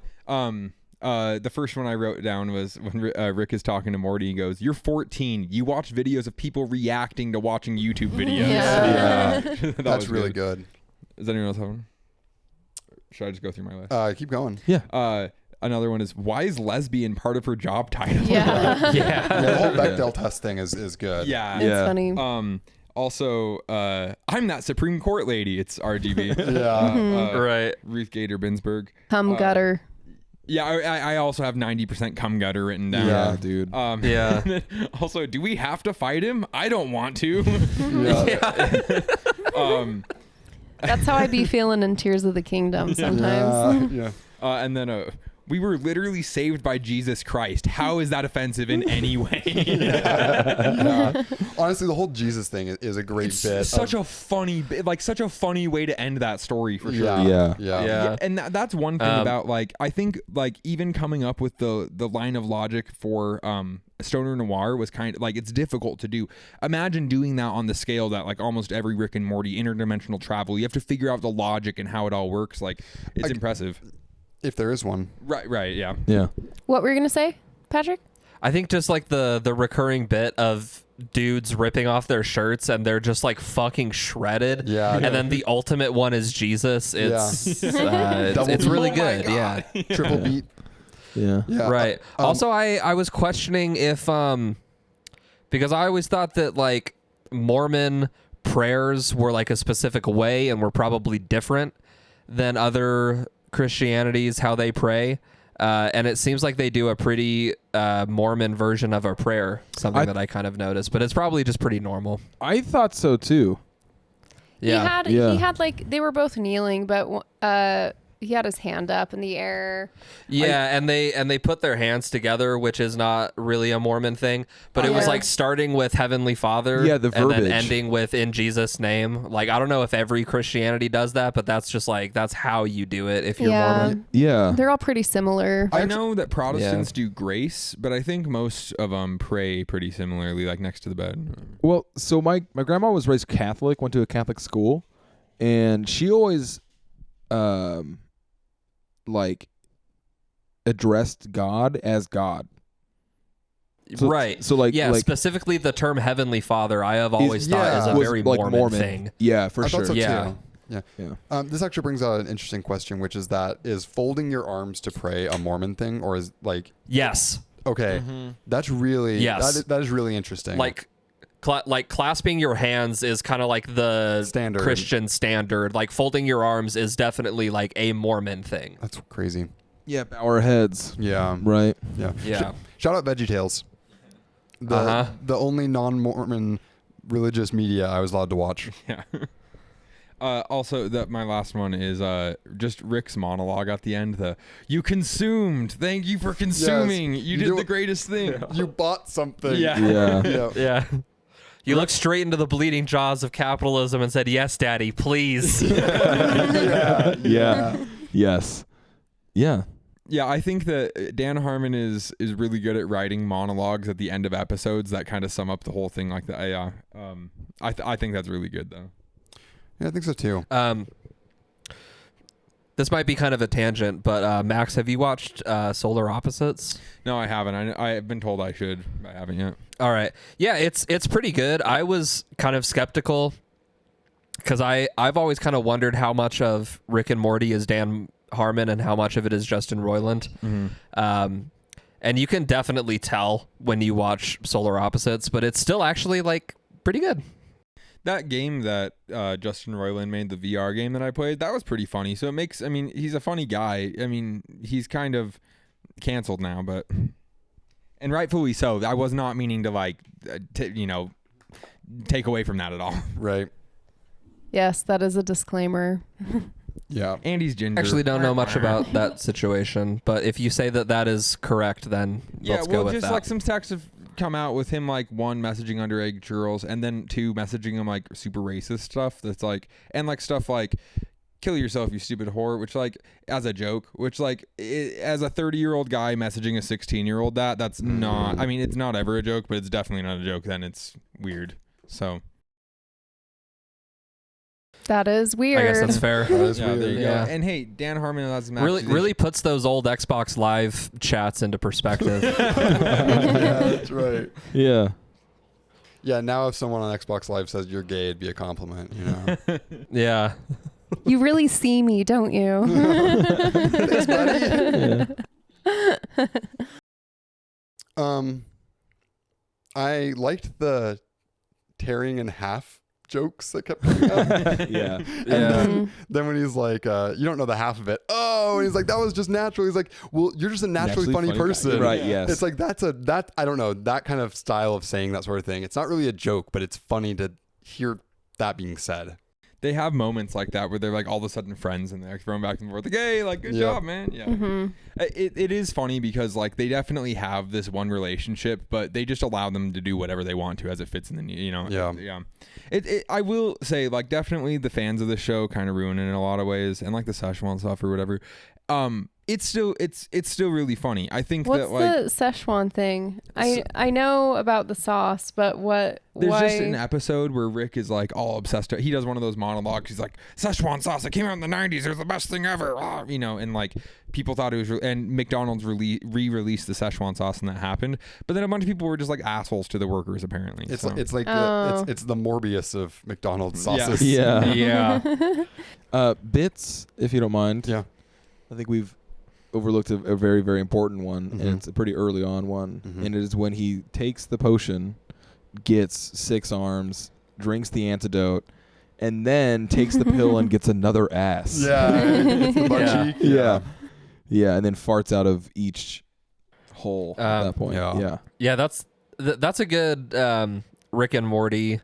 The first one I wrote down was when Rick is talking to Morty. He goes, "You're 14. You watch videos of people reacting to watching YouTube videos." Yeah. That That's was really good. Does anyone else have one? Should I just go through my list? Keep going. Yeah. Another one is, why is lesbian part of her job title? Yeah. Yeah. The whole Bechdel test thing is good. Yeah. It's funny. Also, I'm that Supreme Court lady. It's RGB. Yeah. Right. Ruth Gator Binsberg. Cum gutter. Yeah, I also have 90% cum gutter written down. Yeah, dude. Yeah. And then also, do we have to fight him? I don't want to. That's how I be feeling in Tears of the Kingdom sometimes. Yeah. And then we were literally saved by Jesus Christ. How is that offensive in any way? Yeah. Honestly, the whole Jesus thing is a great bit. Such a funny bit, like such a funny way to end that story for sure. Yeah. Yeah. And that's one thing about like, I think like even coming up with the line of logic for stoner noir was kind of like, it's difficult to do. Imagine doing that on the scale that like almost every Rick and Morty interdimensional travel, you have to figure out the logic and how it all works. Like it's impressive. If there is one. Right, yeah. Yeah. What were you gonna say, Patrick? I think just like the recurring bit of dudes ripping off their shirts and they're just like fucking shredded. Yeah. And then the ultimate one is Jesus. It's Double it's beat. really Oh my good. God. Yeah. Triple beat. Yeah. Yeah. Right. Also, I was questioning if because I always thought that like Mormon prayers were like a specific way and were probably different than other Christianity's how they pray. And it seems like they do a pretty Mormon version of a prayer, something that I kind of noticed, but it's probably just pretty normal. I thought so too. Yeah. He had like, they were both kneeling, but he had his hand up in the air. Yeah, and they put their hands together, which is not really a Mormon thing, but it was like starting with Heavenly Father, Yeah, the and then verbiage. ending with in Jesus' name. Like I don't know if every Christianity does that, but that's just like that's how you do it if you're Mormon. Yeah. They're all pretty similar. I know that Protestants do grace, but I think most of them pray pretty similarly, like next to the bed. Well, so my grandma was raised Catholic, went to a Catholic school, and she always like addressed God as God. So, Right. So like yeah, like, specifically the term Heavenly Father, I have always thought is a was very like Mormon thing. Yeah, for I sure. thought so Yeah. too. Yeah. Yeah. This actually brings out an interesting question, which is that is folding your arms to pray a Mormon thing, or is like Yes. okay, that's really Yes. that is really interesting. Like clasping your hands is kind of like the Standard. Christian standard. Like folding your arms is definitely like a Mormon thing. that's crazy. Yeah, bow our heads. Yeah. Right. Yeah. Yeah. Shout out VeggieTales. The only non-Mormon religious media I was allowed to watch. Yeah. Also, my last one is just Rick's monologue at the end. You consumed. Thank you for consuming. Yes. You You did do- the greatest thing. You bought something. Yeah. Yeah. Yeah. Yeah. You looked straight into the bleeding jaws of capitalism and said, "Yes, Daddy, please." Yeah. Yes. Yeah. Yeah, I think that Dan Harmon is really good at writing monologues at the end of episodes that kind of sum up the whole thing like that. Yeah. I think that's really good though. Yeah, I think so too. This might be kind of a tangent, but Max, have you watched Solar Opposites? No, I haven't. I've been told I should, but I haven't yet. All right. Yeah, it's pretty good. I was kind of skeptical because I've always kind of wondered how much of Rick and Morty is Dan Harmon and how much of it is Justin Roiland. And you can definitely tell when you watch Solar Opposites, but it's still actually like pretty good. That game that Justin Roiland made, the VR game that I played, that was pretty funny. So it makes, I mean, he's a funny guy. I mean, he's kind of canceled now, but, and rightfully so. I was not meaning to like, take away from that at all. Right. Yes, that is a disclaimer. Yeah. And he's ginger. Actually don't know much about that situation, but if you say that that is correct, then let's go with just that. like some texts have come out with him, like one messaging underage girls and then two messaging him like super racist stuff that's like, and like stuff like kill yourself you stupid whore, which like as a joke, which like as a 30-year-old guy messaging a 16-year-old that's not, I mean it's not ever a joke, but it's definitely not a joke, then it's weird. So That is weird. I guess that's fair. That is yeah, weird. there you Yeah. go. And hey, Dan Harmon has Really puts those old Xbox Live chats into perspective. Yeah, that's right. Yeah. Yeah, now if someone on Xbox Live says you're gay, it'd be a compliment, you know. Yeah. You really see me, don't you? Thanks, buddy. Yeah. I liked the tearing in half jokes that kept coming up. Yeah. And then when he's like, you don't know the half of it. Oh, and he's like, that was just natural. He's like, well, you're just a naturally funny person. guy. Right, yes. It's like, that, I don't know, that kind of style of saying that sort of thing. It's not really a joke, but it's funny to hear that being said. They have moments like that where they're like all of a sudden friends and they're throwing back and forth like, hey, like good Yep. job, man. Yeah. It is funny because like they definitely have this one relationship, but they just allow them to do whatever they want to as it fits in the, you know. Yeah. I will say like definitely the fans of the show kind of ruin it in a lot of ways, and like the Szechuan stuff or whatever. It's still really funny. I think What's that like the Szechuan thing? I know about the sauce, but what? there's why? just an episode where Rick is like all obsessed. He does one of those monologues. He's like, Szechuan sauce, it came out in the 90s. It was the best thing ever. Ah, you know, and like people thought it was, and McDonald's re-released the Szechuan sauce and that happened. But then a bunch of people were just like assholes to the workers apparently. It's so. like it's the Morbius of McDonald's Yeah. sauces. Yeah. Yeah. Bits, if you don't mind. Yeah. I think we've overlooked a very, very important one, and it's a pretty early on one. And it is when he takes the potion, gets 6 arms, drinks the antidote, and then takes the pill and gets another ass. Yeah. It's the butt Yeah. cheek. Yeah. Yeah, and then farts out of each hole at that point. yeah. Yeah, that's a good Rick and Morty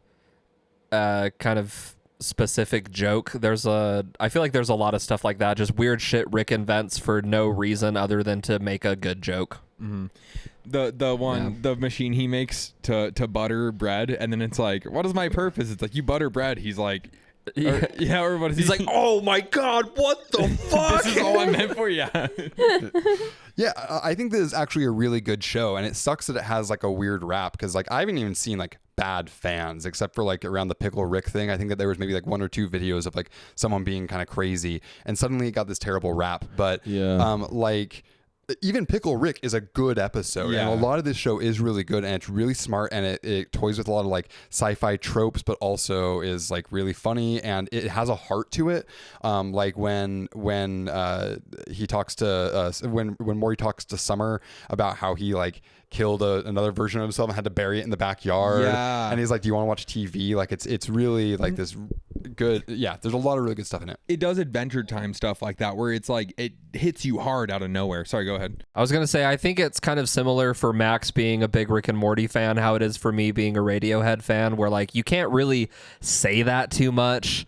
kind of specific joke. I feel like there's a lot of stuff like that, just weird shit Rick invents for no reason other than to make a good joke. The machine he makes to butter bread, and then it's like, what is my purpose? It's like, you butter bread. He's like, He's like, oh my god, what the fuck? this is all I meant for you. Yeah, I think this is actually a really good show, and it sucks that it has like a weird rap because like I haven't even seen like bad fans except for like around the Pickle Rick thing. I think that there was maybe like 1 or 2 videos of like someone being kind of crazy, and suddenly it got this terrible rap. But like even Pickle Rick is a good episode, and a lot of this show is really good, and it's really smart, and it toys with a lot of like sci-fi tropes, but also is like really funny, and it has a heart to it. Like when he talks to when Morty talks to Summer about how he like killed another version of himself and had to bury it in the backyard, and he's like, do you want to watch TV? Like it's really like this good. Yeah, there's a lot of really good stuff in it. It does Adventure Time stuff like that where it's like it hits you hard out of nowhere. Sorry, go ahead. I was gonna say, I think it's kind of similar for Max being a big Rick and Morty fan, how it is for me being a Radiohead fan, where like you can't really say that too much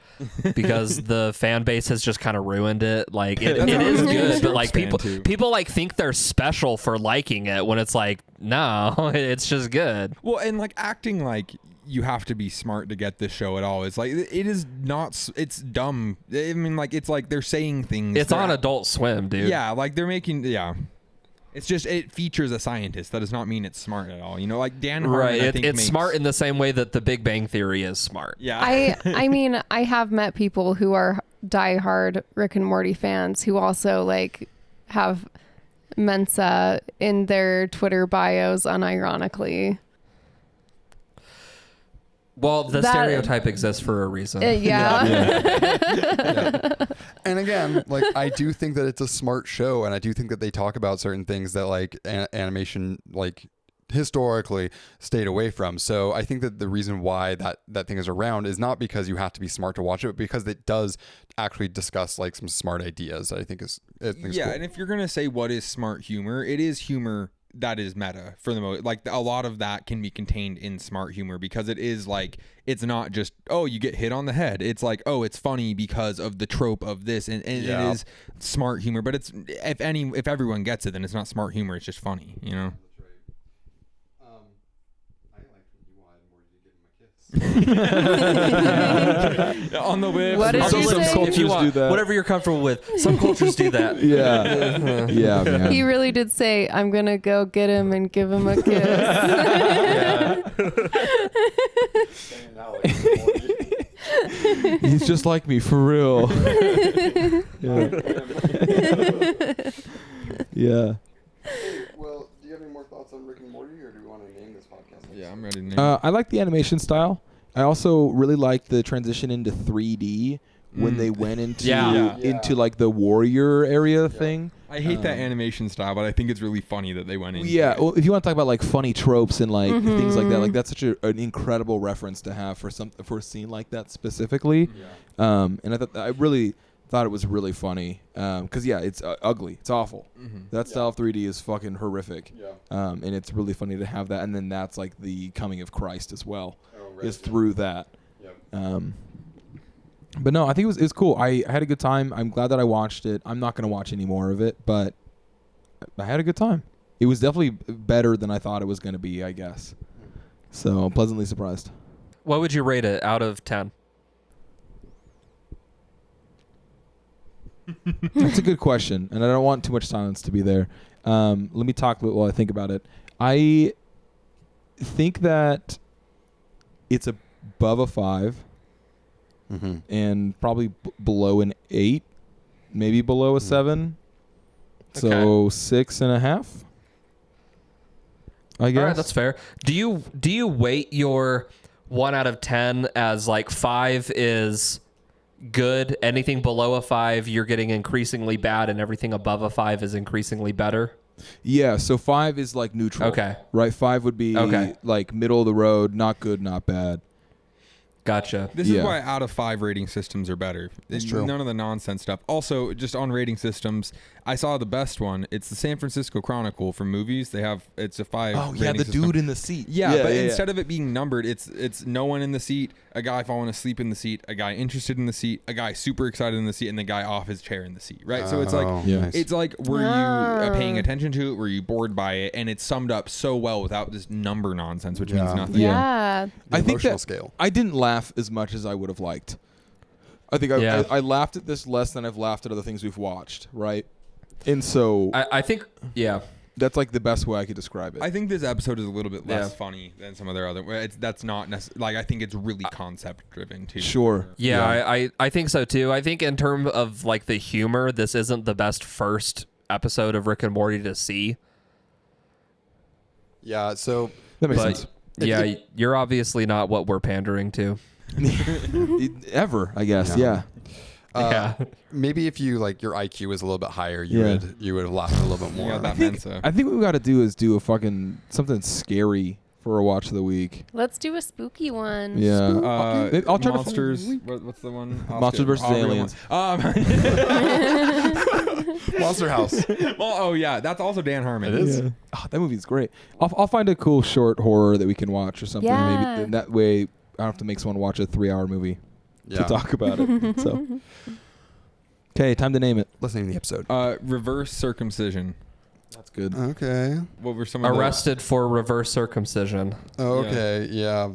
because the fan base has just kind of ruined it. Like it is good, but like people like think they're special for liking it when it's like, no, it's just good. Well, and like acting like you have to be smart to get this show at all. It's like, it is not, it's dumb. I mean, like, it's like they're saying things. It's on Adult Swim, dude. Yeah, like they're making, It's just, it features a scientist. That does not mean it's smart at all. You know, like Dan Harmon, right. I think It's smart in the same way that The Big Bang Theory is smart. Yeah. I mean, I have met people who are diehard Rick and Morty fans who also like have Mensa in their Twitter bios unironically. Well, the That- stereotype exists for a reason. Yeah. And again, like I do think that it's a smart show, and I do think that they talk about certain things that like animation like historically stayed away from. So I think that the reason why that thing is around is not because you have to be smart to watch it, but because it does actually discuss like some smart ideas. I think is cool. And if you're gonna say what is smart humor, it is humor that is meta for the most. Like a lot of that can be contained in smart humor because it is like it's not just you get hit on the head. It's like it's funny because of the trope of this, and it is smart humor. But it's if everyone gets it, then it's not smart humor. It's just funny, you know. On the whip. What did Also, you some say? cultures If you want, do that. Whatever you're comfortable with. Some cultures do that. Yeah, man. He really did say, "I'm gonna go get him and give him a kiss." He's just like me for real. Yeah. Well, do you have any more thoughts on Rick and Morty, or do we want to name this podcast? Yeah, I'm ready. To I like the animation style. I also really like the transition into 3D when they went into into like the warrior area thing. I hate that animation style, but I think it's really funny that they went into Yeah, it. well, if you want to talk about like funny tropes and like things like that, like that's such an incredible reference to have for a scene like that specifically. And I really thought it was really funny because it's ugly, it's awful. That style of 3D is fucking horrific. And it's really funny to have that, and then that's like the coming of Christ as well, is through that. But no, I think it was cool. I had a good time. I'm glad that I watched it. I'm not gonna watch any more of it, but I had a good time. It was definitely better than I thought it was gonna be, I guess. So I'm pleasantly surprised. What would you rate it out of 10? That's a good question, and I don't want too much silence to be there. Let me talk while I think about it. I think that it's above a 5. And probably below an 8, maybe below a 7. So 6.5. I guess. All right, that's fair. Do you weight your 1 out of 10 as like 5 is good? Anything below a 5, you're getting increasingly bad, and everything above a 5 is increasingly better? Yeah, so 5 is like neutral. Okay. Right, 5 would be like middle of the road, not good, not bad. Gotcha. This is why out of 5 rating systems are better. That's true. None of the nonsense stuff. Also, just on rating systems, I saw the best one. It's the San Francisco Chronicle for movies. It's a 5. Oh yeah, rating the system. dude in the seat. Yeah, but instead of it being numbered, it's no one in the seat, a guy falling asleep in the seat, a guy interested in the seat, a guy super excited in the seat, and the guy off his chair in the seat. Right. So it's like it's like, were you paying attention to it? Were you bored by it? And it's summed up so well without this number nonsense, which means nothing. Yeah. The I think emotional that scale. I didn't laugh as much as I would have liked. I think I laughed at this less than I've laughed at other things we've watched, right? And so I think, that's like the best way I could describe it. I think this episode is a little bit less funny than some of their other. That's not like I think it's really concept driven too. Sure. I think so too. I think in terms of like the humor, this isn't the best first episode of Rick and Morty to see. Yeah, so That makes sense. Yeah, you're obviously not what we're pandering to. Ever, I guess. Yeah. maybe if you like your IQ was a little bit higher, you would have laughed a little bit more. Yeah, that Mensa. I think what we got to do is do a fucking something scary for a watch of the week. Let's do a spooky one. Yeah. I'll try Monsters. to What's the one? Monsters versus Aliens. Monster House. Oh yeah, that's also Dan Harmon. It is. Yeah. Oh, that movie's great. I'll find a cool short horror that we can watch or something. Yeah. Maybe and that way I don't have to make someone watch a 3-hour movie to talk about it. So, okay, time to name it. Let's name the episode. Reverse circumcision. That's good. Okay. What were some of Arrested for reverse circumcision. Oh, okay. Yeah.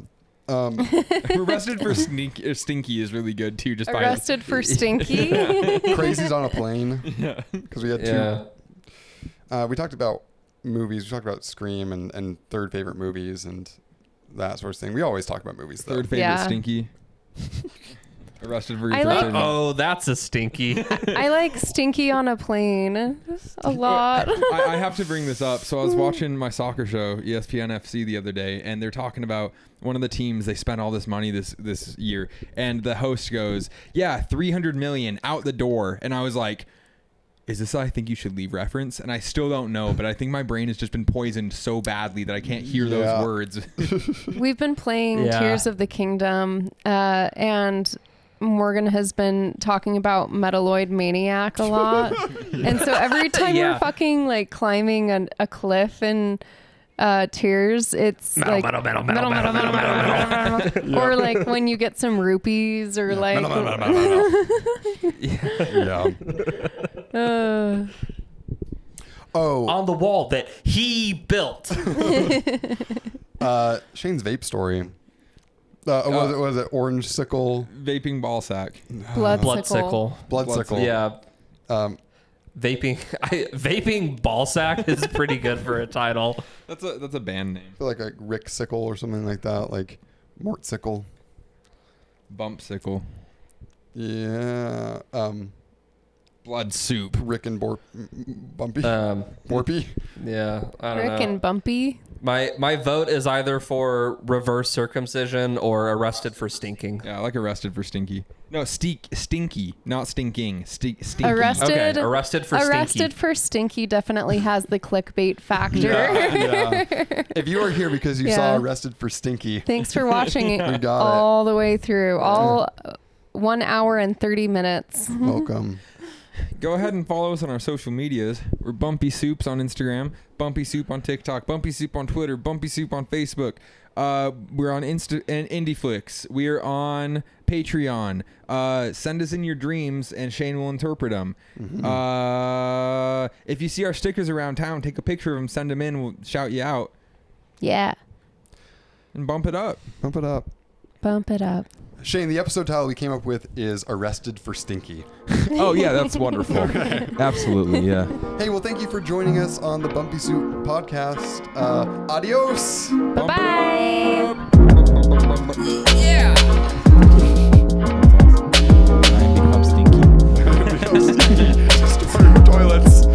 Arrested for Stinky is really good too. Just Arrested for Stinky. Crazies on a plane. Yeah. Because we had two. We talked about movies. We talked about Scream and third favorite movies and that sort of thing. We always talk about movies though. Third favorite Yeah. Stinky. Arrested for I like- Oh, that's a Stinky. I like Stinky on a plane a lot. I have to bring this up. So I was watching my soccer show, ESPN FC, the other day, and they're talking about one of the teams. They spent all this money this year, and the host goes, "Yeah, $300 million out the door," and I was like, is this I think you should leave reference? And I still don't know, but I think my brain has just been poisoned so badly that I can't hear those words. We've been playing Tears of the Kingdom, and Morgan has been talking about Metaloid Maniac a lot. And so every time we're fucking like climbing a cliff in Tears, it's like metal. Or like when you get some rupees or like On the wall that he built. Shane's vape story. Was it orange sickle? Vaping ball sack. blood sickle. Blood sickle. Yeah. Vaping ball sack is pretty good for a title. That's a band name. I feel like a Rick sickle or something like that, like Mort sickle. Bump sickle. Yeah. Blood soup. Rick and Bumpy. Borpy. Yeah, I don't know. Rick and Bumpy. My vote is either for reverse circumcision or arrested for stinking. Yeah, I like arrested for stinky. No, stinky, not stinking. Stinky. Arrested. Okay, arrested for Arrested stinky. for Stinky definitely has the clickbait factor. Yeah. If you are here because you saw Arrested for Stinky, Thanks for watching it we got all the way through. All 1 hour and 30 minutes. it. Welcome. Go ahead and follow us on our social medias. We're Bumpy Soups on Instagram, Bumpy Soup on TikTok, Bumpy Soup on Twitter, Bumpy Soup on Facebook. We're on Insta and IndieFlix. We're on Patreon. Send us in your dreams and Shane will interpret them. Mm-hmm. If you see our stickers around town, take a picture of them, send them in. We'll shout you out. Yeah. And bump it up. Bump it up. Bump it up. Shane, the episode title we came up with is Arrested for Stinky. Oh, yeah, that's wonderful. Absolutely, yeah. Hey, well, thank you for joining us on the Bumpy Soup podcast. Adios. Bye-bye. Yeah. I become stinky. Destroy your toilets.